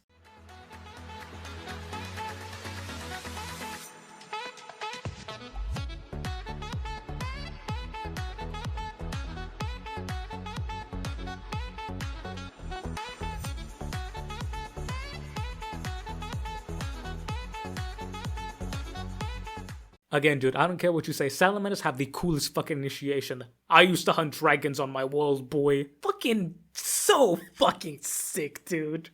Again, dude, I don't care what you say. Salamanders have the coolest fucking initiation. I used to hunt dragons on my world, boy. Fucking so fucking sick, dude.